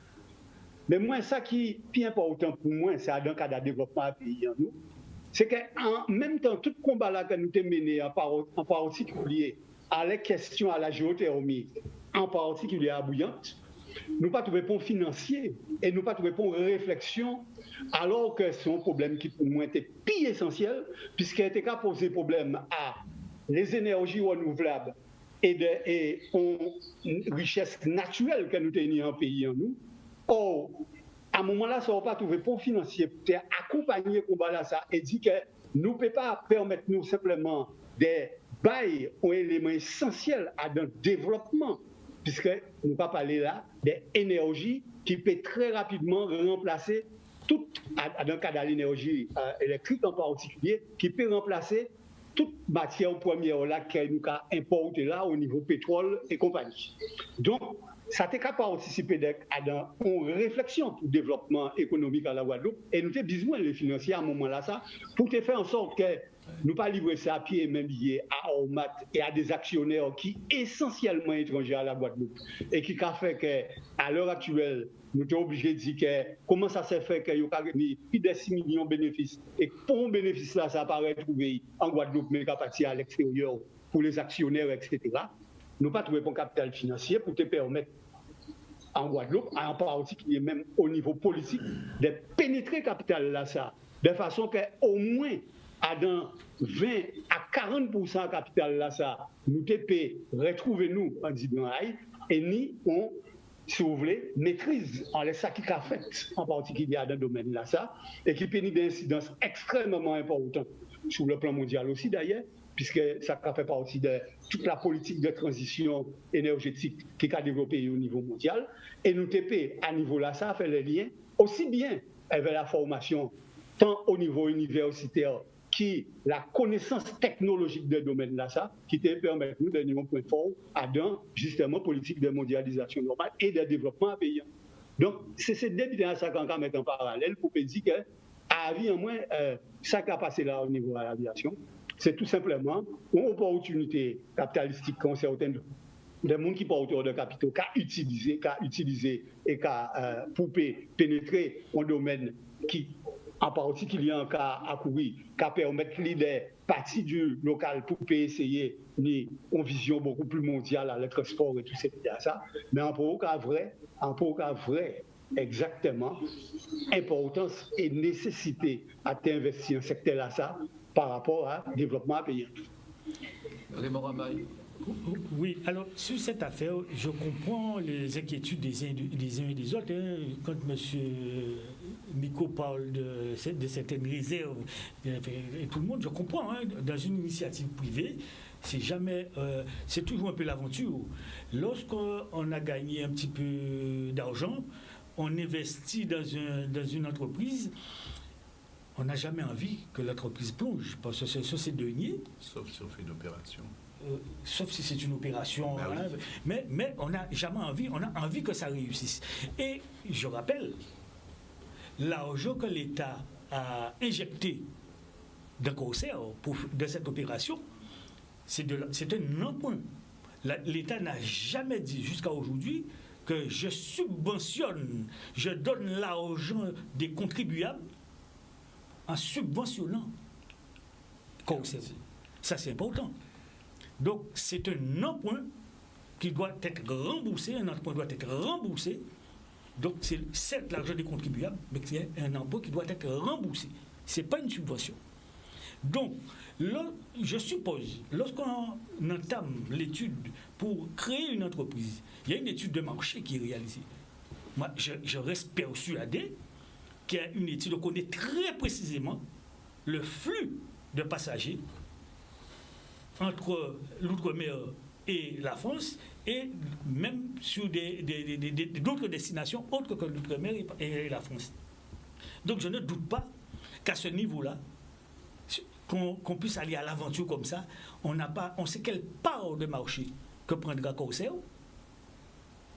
Mais moi, ça qui est important pour moi, c'est dans le cadre de développement pays en nous, c'est qu'en même temps, tout combat là que nous avons mené, en particulier à la question à la géothermie, en particulier à Bouillante, nous pas trouvé point financier et nous pas trouvé point réflexion, alors que c'est un problème qui pour moi était plus essentiel, puisqu'il était qu'à poser problème à les énergies renouvelables et une richesse naturelle que nous avons en pays en nous. Or, à un moment-là, ça ne va pas trouver point financier pour accompagner le combat là ça et dire que nous ne pouvons pas permettre nous simplement des bails aux éléments essentiels à un développement, puisque nous ne pouvons pas parler là des énergies qui peuvent très rapidement remplacer tout, dans le cas de l'énergie électrique en particulier, qui peut remplacer toute matière première là que nous avons importée là au niveau pétrole et compagnie. Donc, ça n'a pas participé à une réflexion pour le développement économique à la Guadeloupe et nous avons besoin de financiers à un moment-là ça pour faire en sorte que nous ne pas livrer ça à pied même lié à Ormat et à des actionnaires qui sont essentiellement étrangers à la Guadeloupe et qui a fait qu'à l'heure actuelle, nous sommes obligés de dire que comment ça s'est fait qu'il y a plus de 6 millions de bénéfices et pour un bénéfice là, ça apparaît trouvé en Guadeloupe mais qu'à partir à l'extérieur pour les actionnaires, etc. Nous pas trouvé bon capital financier pour te permettre en Guadeloupe, en particulier même au niveau politique, de pénétrer le capital là ça, de façon qu'au moins à dans 20 à 40% de capital là ça, nous te retrouver nous en disant et ni on si vous voulez, maîtrise en ça qui a fait, en particulier dans le domaine là ça, et qui pénit d'incidence extrêmement importante sur le plan mondial aussi d'ailleurs, puisque ça fait partie de toute la politique de transition énergétique qui a développé au niveau mondial. Et nous TP, à niveau là, ça fait le lien aussi bien avec la formation, tant au niveau universitaire, qui la connaissance technologique de domaine là, ça, qui te permet nous de donner un point fort à dans justement politique de mondialisation normale et de développement paysan. Donc, c'est ces deux biens ça qu'on va mettre en parallèle pour dire que, à vie en moins, ça qui a passé là au niveau de l'aviation, c'est tout simplement une opportunité capitalistique qu'ont certains des gens qui sont autour de capitaux qu'à utiliser et qu'à pour pénétrer un domaine qui, en particulier en cas à courir, qu'à permettre des parties du local pour essayer une vision beaucoup plus mondiale à le transport et tout ça. Mais en pour cas vrai, exactement, importance et nécessité à t'investir en secteur là ça par rapport à développement paysan. Oui, alors sur cette affaire, je comprends les inquiétudes des uns et des autres. Quand M. Miko parle de certaines réserves, et tout le monde, je comprends, dans une initiative privée, c'est toujours un peu l'aventure. Lorsqu'on a gagné un petit peu d'argent, on investit dans une entreprise, on n'a jamais envie que l'entreprise plonge, parce que c'est denier. Sauf si on fait une opération. Sauf si c'est une opération, ben oui. mais on n'a jamais envie, on a envie que ça réussisse. Et je rappelle, l'argent que l'État a injecté dans Corsair de cette opération, c'est un emprunt. L'État n'a jamais dit jusqu'à aujourd'hui que je subventionne, je donne l'argent des contribuables en subventionnant Corsair. Ça, c'est important. Donc, c'est un emprunt qui doit être remboursé, un emprunt doit être remboursé Donc c'est certes l'argent des contribuables, mais c'est un impôt qui doit être remboursé. Ce n'est pas une subvention. Donc, je suppose, lorsqu'on entame l'étude pour créer une entreprise, il y a une étude de marché qui est réalisée. Moi, je reste persuadé qu'il y a une étude, on connaît très précisément le flux de passagers entre l'outre-mer et la France, et même sur d'autres destinations autres que l'outre-mer et la France. Donc je ne doute pas qu'à ce niveau-là, qu'on puisse aller à l'aventure comme ça, on sait quelle part de marché que prendra Corsair,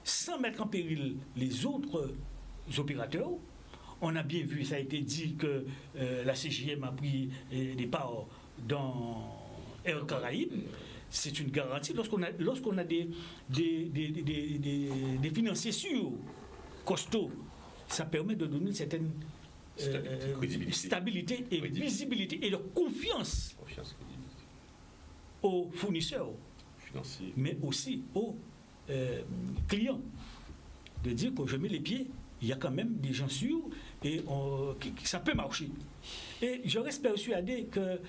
sans mettre en péril les autres opérateurs. On a bien vu, ça a été dit que la CGM a pris des parts dans Air Caraïbes. C'est une garantie. Lorsqu'on a des financiers sûrs, costauds, ça permet de donner une certaine stabilité et visibilité et de confiance aux fournisseurs, financiers, mais aussi aux clients. De dire que je mets les pieds, il y a quand même des gens sûrs et ça peut marcher. Et je reste persuadé que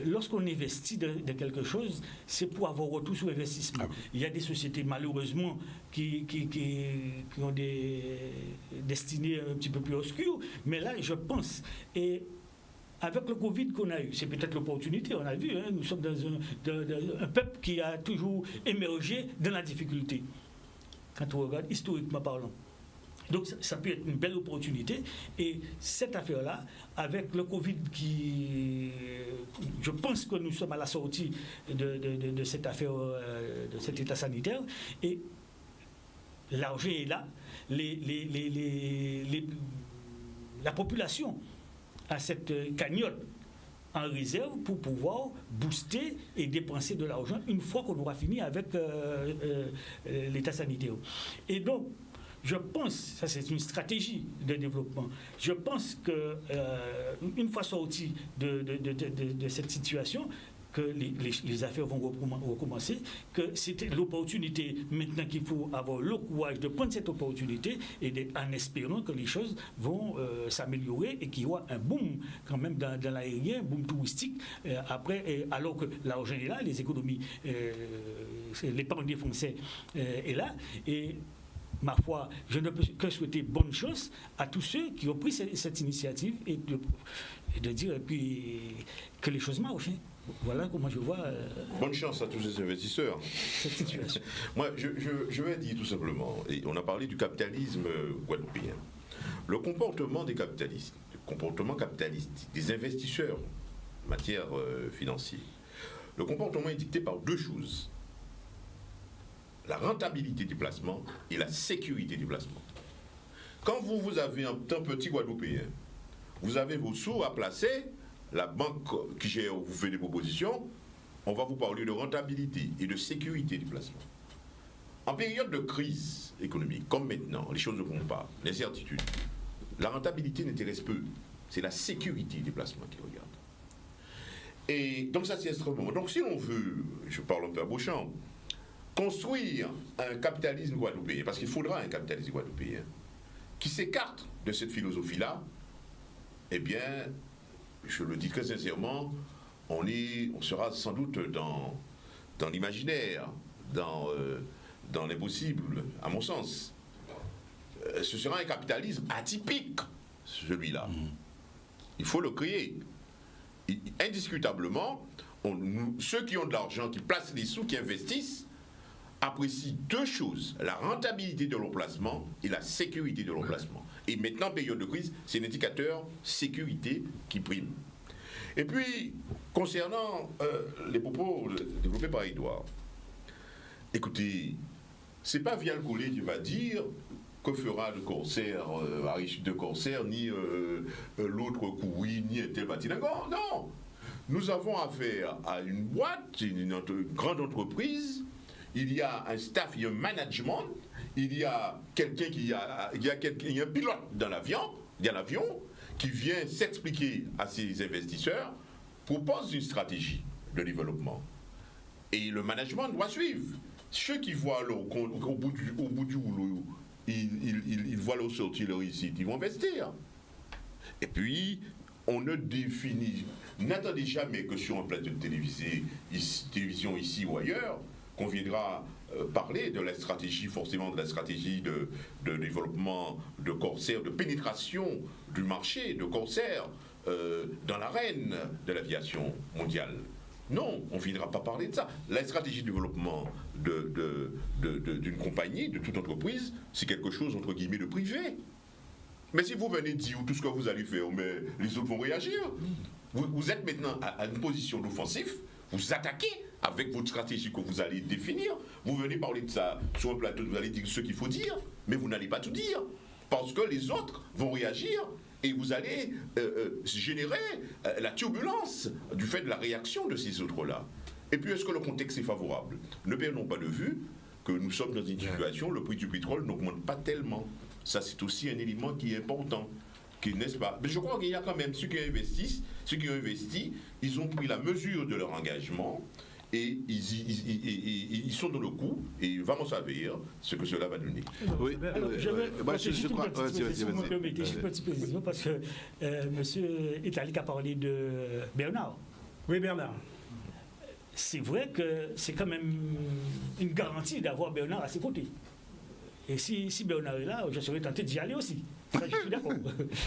lorsqu'on investit dans quelque chose, c'est pour avoir retour sur investissement. Il y a des sociétés, malheureusement, qui ont des destinées un petit peu plus obscures, mais là, je pense, et avec le Covid qu'on a eu, c'est peut-être l'opportunité, on a vu, hein, nous sommes dans un peuple qui a toujours émergé dans la difficulté, quand on regarde historiquement parlant. Donc ça peut être une belle opportunité, et cette affaire-là, avec le Covid je pense que nous sommes à la sortie de cette affaire, de cet état sanitaire, et l'argent est là, la population a cette cagnotte en réserve pour pouvoir booster et dépenser de l'argent une fois qu'on aura fini avec l'état sanitaire. Et donc, je pense, ça c'est une stratégie de développement, je pense qu'une fois sorti de cette situation, que les affaires vont recommencer, que c'était l'opportunité maintenant qu'il faut avoir le courage de prendre cette opportunité et en espérant que les choses vont s'améliorer et qu'il y aura un boom quand même dans l'aérien, boom touristique, après, alors que l'argent est là, les économies, l'épargne des Français est là, et ma foi, je ne peux que souhaiter bonne chance à tous ceux qui ont pris cette initiative et de dire que les choses marchent. Voilà comment je vois. Bonne chance à tous ces investisseurs. Cette situation. Moi, je vais dire tout simplement, et on a parlé du capitalisme guadeloupéen. Le comportement des capitalistes, le comportement capitaliste des investisseurs en matière financière, le comportement est dicté par deux choses: la rentabilité du placement et la sécurité du placement. Quand vous avez un petit Guadeloupéen, vous avez vos sous à placer, la banque qui gère vous fait des propositions, on va vous parler de rentabilité et de sécurité du placement. En période de crise économique, comme maintenant, les choses ne vont pas, l'incertitude, la rentabilité n'intéresse peu, c'est la sécurité du placement qui regarde. Et donc ça c'est extrêmement. Donc si on veut, je parle un peu à Beauchamp, construire un capitalisme guadeloupéen, parce qu'il faudra un capitalisme guadeloupéen, qui s'écarte de cette philosophie-là, eh bien, je le dis très sincèrement, on sera sans doute dans l'imaginaire, dans l'impossible, à mon sens. Ce sera un capitalisme atypique, celui-là. Il faut le créer. Indiscutablement, ceux qui ont de l'argent, qui placent les sous, qui investissent, apprécient deux choses: la rentabilité de leur placement et la sécurité de leur placement. Et maintenant, période de crise, c'est l'indicateur sécurité qui prime. Et puis, concernant les propos développés par Edouard, écoutez, c'est pas Vial Collet qui va dire que fera le Corsair, Aristide de Corsair, ni l'autre Koui, ni un tel Batinagor. Non! Nous avons affaire à une boîte, une grande entreprise. Il y a un staff, il y a un management, il y a quelqu'un il y a un pilote dans l'avion, qui vient s'expliquer à ses investisseurs, propose une stratégie de développement. Et le management doit suivre. Ceux qui voient au bout du rouleau ils voient leur sortie, leur réussite, ils vont investir. Et puis, on ne définit, n'attendez jamais que sur un plateau de télévision ici ou ailleurs, qu'on viendra parler de la stratégie, forcément de la stratégie de développement de Corsair, de pénétration du marché de Corsair dans l'arène de l'aviation mondiale. Non, on ne viendra pas parler de ça. La stratégie de développement d'une compagnie, de toute entreprise, c'est quelque chose, entre guillemets, de privé. Mais si vous venez dire tout ce que vous allez faire, mais les autres vont réagir. Vous êtes maintenant à une position d'offensif, vous attaquez avec votre stratégie que vous allez définir. Vous venez parler de ça sur un plateau, vous allez dire ce qu'il faut dire, mais vous n'allez pas tout dire. Parce que les autres vont réagir et vous allez générer la turbulence du fait de la réaction de ces autres-là. Et puis, est-ce que le contexte est favorable? Ne perdons pas de vue que nous sommes dans une situation, le prix du pétrole n'augmente pas tellement. Ça, c'est aussi un élément qui est important. N'est-ce pas? Mais je crois qu'il y a quand même ceux qui ont investi, ils ont pris la mesure de leur engagement et ils sont dans le coup et ils vont savoir ce que cela va donner. Oui, juste une petite précision parce que monsieur Italique a parlé de Bernard. Oui, Bernard. C'est vrai que c'est quand même une garantie d'avoir Bernard à ses côtés. Et si Bernard est là, je serais tenté d'y aller aussi. Ça, je suis d'accord.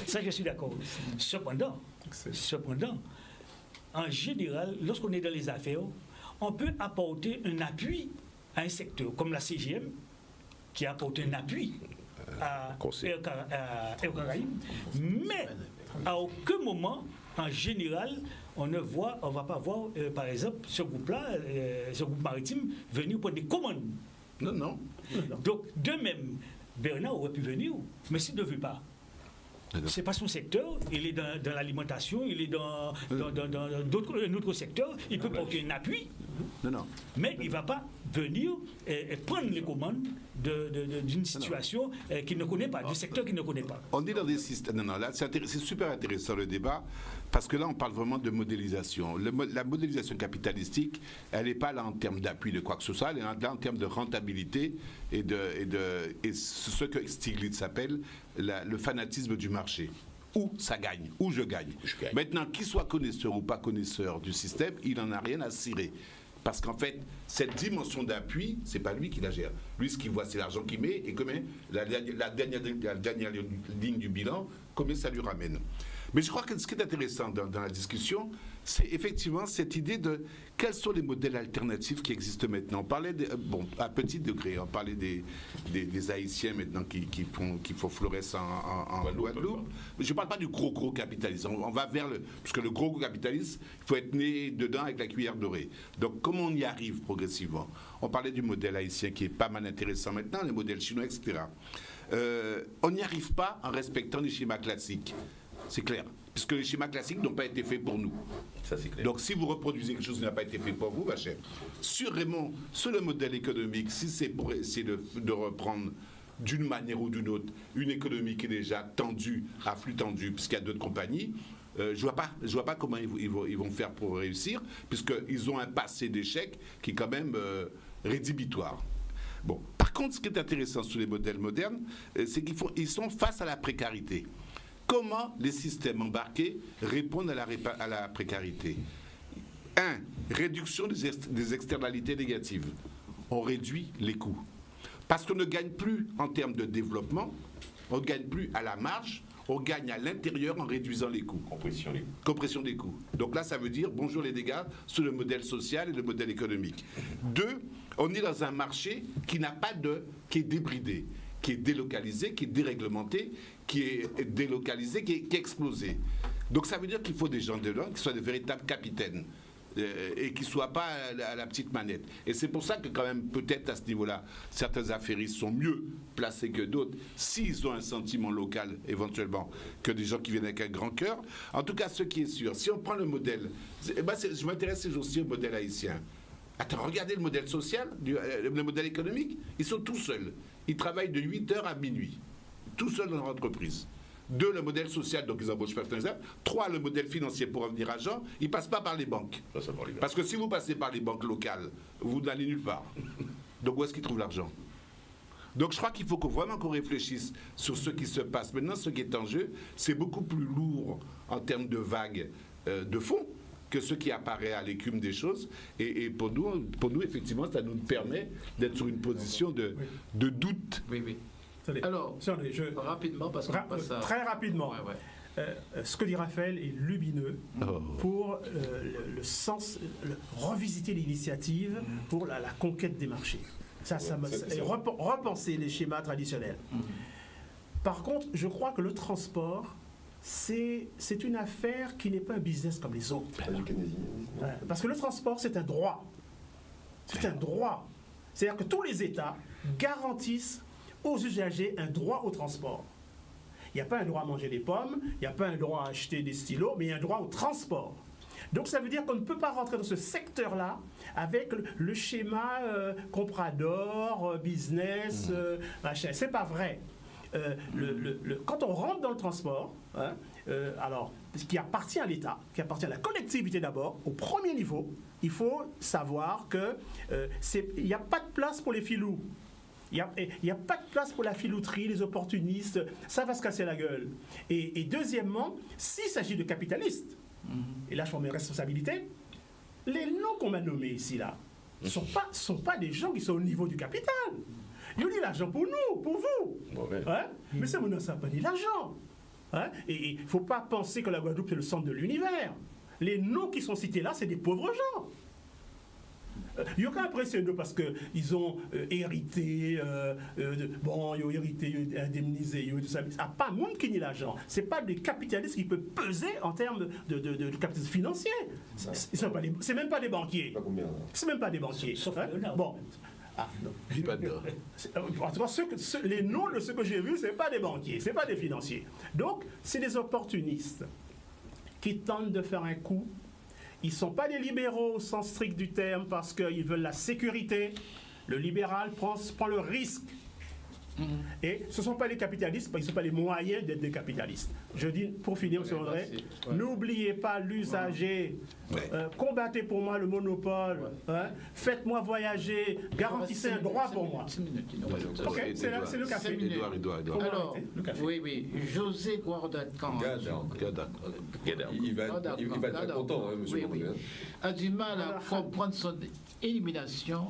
Ça, je suis d'accord. Cependant, en général, lorsqu'on est dans les affaires, on peut apporter un appui à un secteur, comme la CGM, qui apporte un appui à Air Caraïbes, mais à aucun moment, en général, on ne va pas voir, par exemple, ce groupe-là, ce groupe maritime, venir pour des commandes. Non. Donc, de même, Bernard aurait pu venir, mais s'il ne veut pas. C'est pas son secteur, il est dans l'alimentation, il est dans un autre secteur, il peut porter un appui, mais il ne va pas venir et prendre les commandes d'une situation qu'il ne connaît pas, du secteur qu'il ne connaît pas. On est dans des systèmes. Là, c'est super intéressant le débat, parce que là, on parle vraiment de modélisation. La modélisation capitalistique, elle n'est pas là en termes d'appui de quoi que ce soit, elle est là en termes de rentabilité et ce que Stiglitz appelle le fanatisme du marché. Où ça gagne, où je gagne. Maintenant, qu'il soit connaisseur ou pas connaisseur du système, il n'en a rien à cirer. Parce qu'en fait, cette dimension d'appui, c'est pas lui qui la gère. Lui, ce qu'il voit, c'est l'argent qu'il met et combien la dernière ligne du bilan, combien ça lui ramène. Mais je crois que ce qui est intéressant dans la discussion, c'est effectivement cette idée de quels sont les modèles alternatifs qui existent maintenant. On parlait, à petit degré, on parlait des Haïtiens maintenant qui font florès en Guadeloupe. Mais je ne parle pas du gros capitalisme. On va vers parce que le gros capitalisme, il faut être né dedans avec la cuillère dorée. Donc, comment on y arrive progressivement? On parlait du modèle haïtien qui est pas mal intéressant maintenant, les modèles chinois, etc. On n'y arrive pas en respectant les schémas classiques. C'est clair. Puisque les schémas classiques n'ont pas été faits pour nous. Ça, c'est clair. Donc, si vous reproduisez quelque chose qui n'a pas été fait pour vous, ma chère, sur le modèle économique, si c'est pour essayer de reprendre d'une manière ou d'une autre une économie qui est déjà tendue, à flux tendu, puisqu'il y a d'autres compagnies, je vois pas comment ils vont faire pour réussir, puisqu'ils ont un passé d'échec qui est quand même rédhibitoire. Bon. Par contre, ce qui est intéressant sur les modèles modernes, c'est qu'ils sont face à la précarité. Comment les systèmes embarqués répondent à la précarité? 1. Réduction des externalités négatives. On réduit les coûts. Parce qu'on ne gagne plus en termes de développement, on ne gagne plus à la marge, on gagne à l'intérieur en réduisant les coûts. Compression des coûts. Donc là, ça veut dire bonjour les dégâts sur le modèle social et le modèle économique. 2. On est dans un marché qui est débridé, qui est délocalisé, qui est déréglementé, qui est délocalisé, qui est explosé. Donc ça veut dire qu'il faut des gens dedans qui soient de véritables capitaines et qui ne soient pas à la petite manette. Et c'est pour ça que quand même, peut-être à ce niveau-là, certains affairistes sont mieux placés que d'autres, s'ils ont un sentiment local, éventuellement, que des gens qui viennent avec un grand cœur. En tout cas, ce qui est sûr, si on prend le modèle, je m'intéresse ces jours-ci au modèle haïtien. Attends, regardez le modèle social, le modèle économique, ils sont tout seuls. Ils travaillent de 8h à minuit, tout seuls dans leur entreprise. 2, le modèle social, donc ils embauchent personnalisable. 3, le modèle financier pour revenir à Jean, ils ne passent pas par les banques. Parce que si vous passez par les banques locales, vous n'allez nulle part. Donc où est-ce qu'ils trouvent l'argent? Donc je crois qu'il faut vraiment qu'on réfléchisse sur ce qui se passe. Maintenant, ce qui est en jeu, c'est beaucoup plus lourd en termes de vagues de fond que ce qui apparaît à l'écume des choses. Et pour nous, effectivement, ça nous permet d'être sur une position de doute. Oui, oui. Attendez. Alors, rapidement, parce qu'on passe à... Très rapidement. Ouais. Ce que dit Raphaël est lumineux pour le sens, revisiter l'initiative pour la conquête des marchés. Repenser les schémas traditionnels. Par contre, je crois que le transport, c'est une affaire qui n'est pas un business comme les autres. Parce que le transport, c'est un droit. C'est un droit. C'est-à-dire que tous les États garantissent aux usagers un droit au transport. Il n'y a pas un droit à manger des pommes, il n'y a pas un droit à acheter des stylos, mais il y a un droit au transport. Donc ça veut dire qu'on ne peut pas rentrer dans ce secteur-là avec le schéma comprador, business, machin. C'est pas vrai. Quand on rentre dans le transport, alors, ce qui appartient à l'État, qui appartient à la collectivité d'abord, au premier niveau, il faut savoir qu'il n'y a pas de place pour les filous. Il n'y a pas de place pour la filouterie, les opportunistes, ça va se casser la gueule. Et deuxièmement, s'il s'agit de capitalistes, et là je prends mes responsabilités, les noms qu'on m'a nommés ici, là, ne sont pas des gens qui sont au niveau du capital. Ils ont dit l'argent pour nous, pour vous. Mais c'est mon ça n'a pas dit l'argent. Et il ne faut pas penser que la Guadeloupe c'est le centre de l'univers. Les noms qui sont cités là, c'est des pauvres gens. Il n'y a aucun impressionné parce qu'ils ont hérité, ils ont hérité, indemnisé, tout ça. Ah, pas monde qui nie l'argent. Ce n'est pas des capitalistes qui peuvent peser en termes de capitalisme financier. C'est même pas des banquiers. C'est même pas des banquiers. Bon. Ah, non. En tout cas, les noms de ceux que j'ai vus, ce n'est pas des banquiers, ce n'est pas des financiers. Donc, c'est des opportunistes qui tentent de faire un coup. Ils ne sont pas des libéraux au sens strict du terme parce qu'ils veulent la sécurité. Le libéral prend le risque. Et ce ne sont pas les capitalistes parce qu'ils n'ont pas les moyens d'être des capitalistes. Je dis, pour finir, M. André, n'oubliez pas l'usager. Combattez pour moi le monopole. Faites-moi voyager. Garantissez un droit pour moi. Ok, c'est le café. Alors, oui. José Guardacan. Il va être très content, M. André. A du mal à comprendre son élimination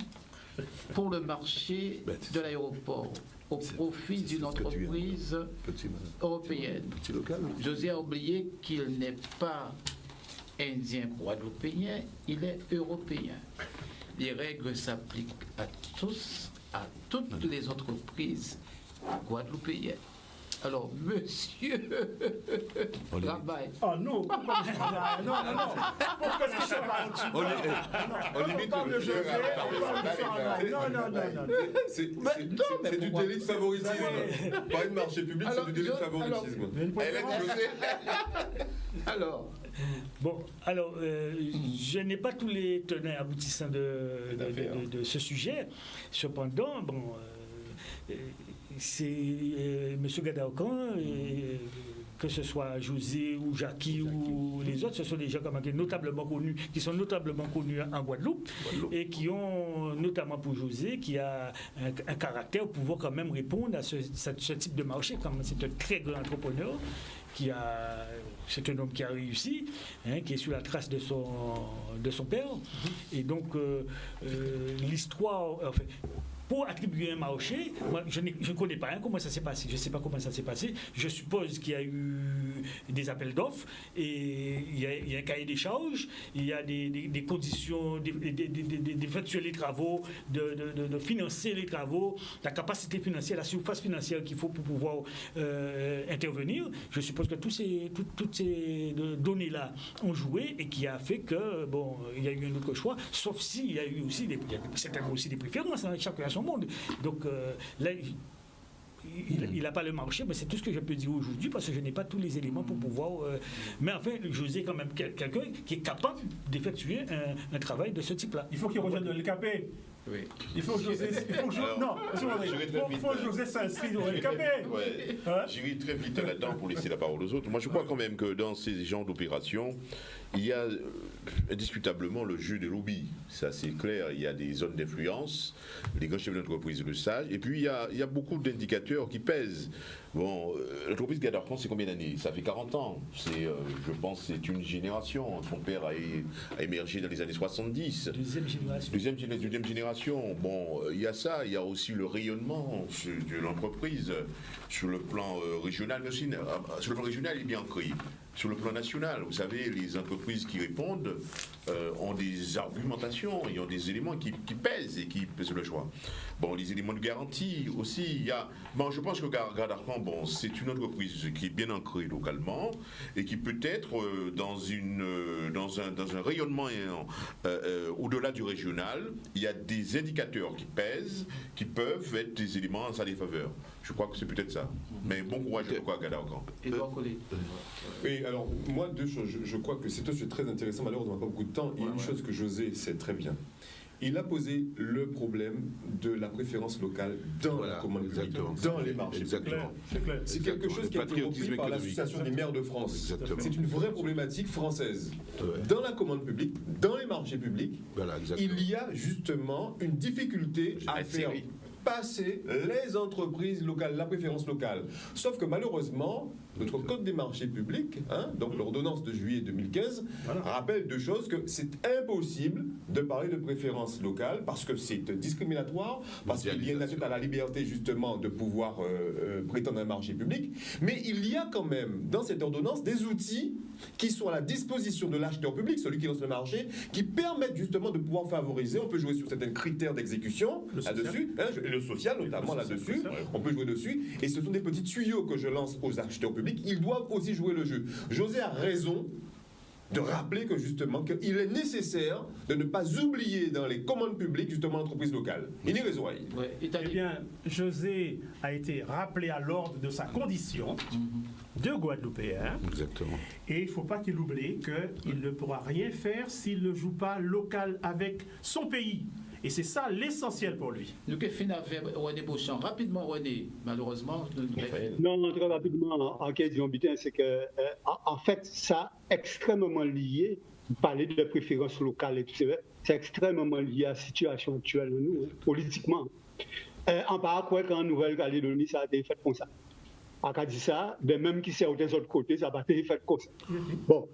pour le marché de l'aéroport au profit d'une entreprise européenne. José a oublié qu'il n'est pas indien guadeloupéen, il est européen. Les règles s'appliquent à tous, à toutes les entreprises guadeloupéennes. Alors, monsieur Rabaye. Oh non, non. Pourquoi est-ce que je parle On limite le jeu. Non. C'est du délit de favoritisme. Pas une marché public, c'est du délit de favoritisme. Alors. Bon, alors, je n'ai pas tous les tenants aboutissants de ce sujet. Cependant, bon, c'est M. Gadaokan, que ce soit José ou Jackie ou les autres, ce sont des gens qui sont notablement connus en Guadeloupe et qui ont, notamment pour José, qui a un caractère pour pouvoir quand même répondre à ce type de marché. C'est un très grand entrepreneur. C'est un homme qui a réussi, qui est sur la trace de son père. Et donc, l'histoire... Enfin, pour attribuer un marché, moi, je ne connais pas comment ça s'est passé. Je ne sais pas comment ça s'est passé. Je suppose qu'il y a eu des appels d'offres et il y a un cahier des charges, il y a des conditions d'effectuer les travaux, de financer les travaux, la capacité financière, la surface financière qu'il faut pour pouvoir intervenir. Je suppose que toutes ces données-là ont joué et qui a fait que, bon, il y a eu un autre choix, sauf s'il y a eu aussi certainement aussi des préférences, chacun à son monde. Donc là, il n'a pas le marché, mais c'est tout ce que je peux dire aujourd'hui parce que je n'ai pas tous les éléments pour pouvoir. Mais enfin, José est quand même quelqu'un qui est capable d'effectuer un travail de ce type-là. Il faut qu'il rejoigne le LKP. Oui. Il faut que José s'inscrive au LKP. J'irai très vite là-dedans pour laisser la parole aux autres. Moi, je crois quand même que dans ces genres d'opérations, il y a indiscutablement le jeu des lobbies. C'est assez clair. Il y a des zones d'influence, les grands chefs d'entreprise le savent, et puis il y a beaucoup d'indicateurs qui pèsent. Bon, l'entreprise Gad France, c'est combien d'années? Ça fait 40 ans. Je pense c'est une génération. Son père a émergé dans les années 70. Deuxième génération. Bon, il y a ça. Il y a aussi le rayonnement de l'entreprise sur le plan régional, mais aussi sur le plan régional, il est bien ancré. Sur le plan national, vous savez, les entreprises qui répondent ont des argumentations, ils ont des éléments qui pèsent et qui pèsent le choix. Bon, les éléments de garantie aussi, il y a... Bon, je pense que Gardarpan, bon, c'est une entreprise qui est bien ancrée localement et qui peut être dans un rayonnement au-delà du régional. Il y a des indicateurs qui pèsent, qui peuvent être des éléments en sa défaveur. Je crois que c'est peut-être ça. Mais bon courage à Gardarpan. Édouard Collet. Oui, alors moi, deux choses. Je crois que c'est aussi très intéressant. Malheureusement, on n'a pas beaucoup de temps. Il y a une chose que José sait très bien. Il a posé le problème de la préférence locale dans la commande publique, dans les marchés. Exactement. C'est quelque chose qui a été repris par l'Association des maires de France. Exactement. C'est une vraie problématique française. Dans la commande publique, dans les marchés publics, il y a justement une difficulté à faire passer les entreprises locales, la préférence locale. Sauf que malheureusement, notre code des marchés publics, donc l'ordonnance de juillet 2015, rappelle deux choses, que c'est impossible de parler de préférence locale parce que c'est discriminatoire, parce qu'il y a une atteinte à la liberté justement de pouvoir prétendre à un marché public, mais il y a quand même dans cette ordonnance des outils qui sont à la disposition de l'acheteur public, celui qui lance le marché, qui permettent justement de pouvoir favoriser, on peut jouer sur certains critères d'exécution là-dessus, le social notamment là-dessus, on peut jouer dessus, et ce sont des petits tuyaux que je lance aux acheteurs publics. Ils doivent aussi jouer le jeu. José a raison de rappeler que justement qu'il est nécessaire de ne pas oublier dans les commandes publiques justement l'entreprise locale. Il est raison. Eh bien, José a été rappelé à l'ordre de sa condition de Guadeloupéen. Exactement. Et il ne faut pas qu'il oublie qu'il ne pourra rien faire s'il ne joue pas local avec son pays. Et c'est ça l'essentiel pour lui. Nous que finir avec René Beauchamp. Rapidement, René, malheureusement. Non, très rapidement, en question, c'est que, en fait, ça extrêmement lié, parler de préférences locales et tout ça, c'est extrêmement lié à la situation actuelle de nous, politiquement. En parallèle, qu'en Nouvelle-Calédonie, ça a été fait comme ça. On a dit ça, de même qui s'est des autres côtés, ça n'a pas été fait comme ça. Bon.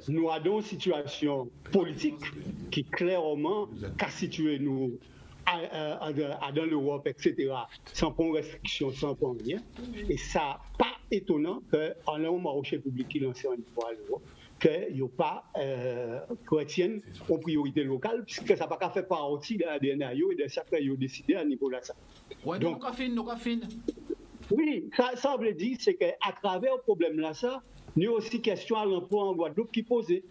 Nous avons une situation politique qui clairement a situé nous dans l'Europe, etc., sans point restriction, sans point rien. Et ça n'est pas étonnant qu'en un marché public qui lance un niveau à l'Europe, qu'il n'y ait pas chrétienne en priorité locale, puisque ça n'a pas fait partie de la DNA et de ça qu'ils ont décidé à niveau de ça. Oui, donc, oui, ça veut dire c'est qu'à travers le problème là, ça, il y a aussi question à l'emploi en Guadeloupe qui posait.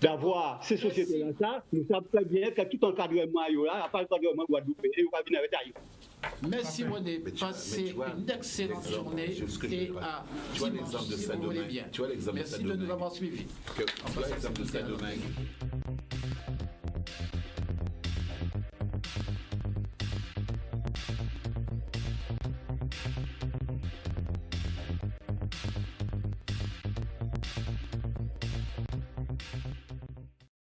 D'avoir ces sociétés-là, ça, nous savons très bien que tout encadrement là, il n'y a pas l'encadrement Guadeloupe et on va venir avec ailleurs. Merci René, passez une excellente journée et à dimanche si vous voulez bien. Merci de nous avoir suivis. Tu vois l'exemple de Saint-Domingue.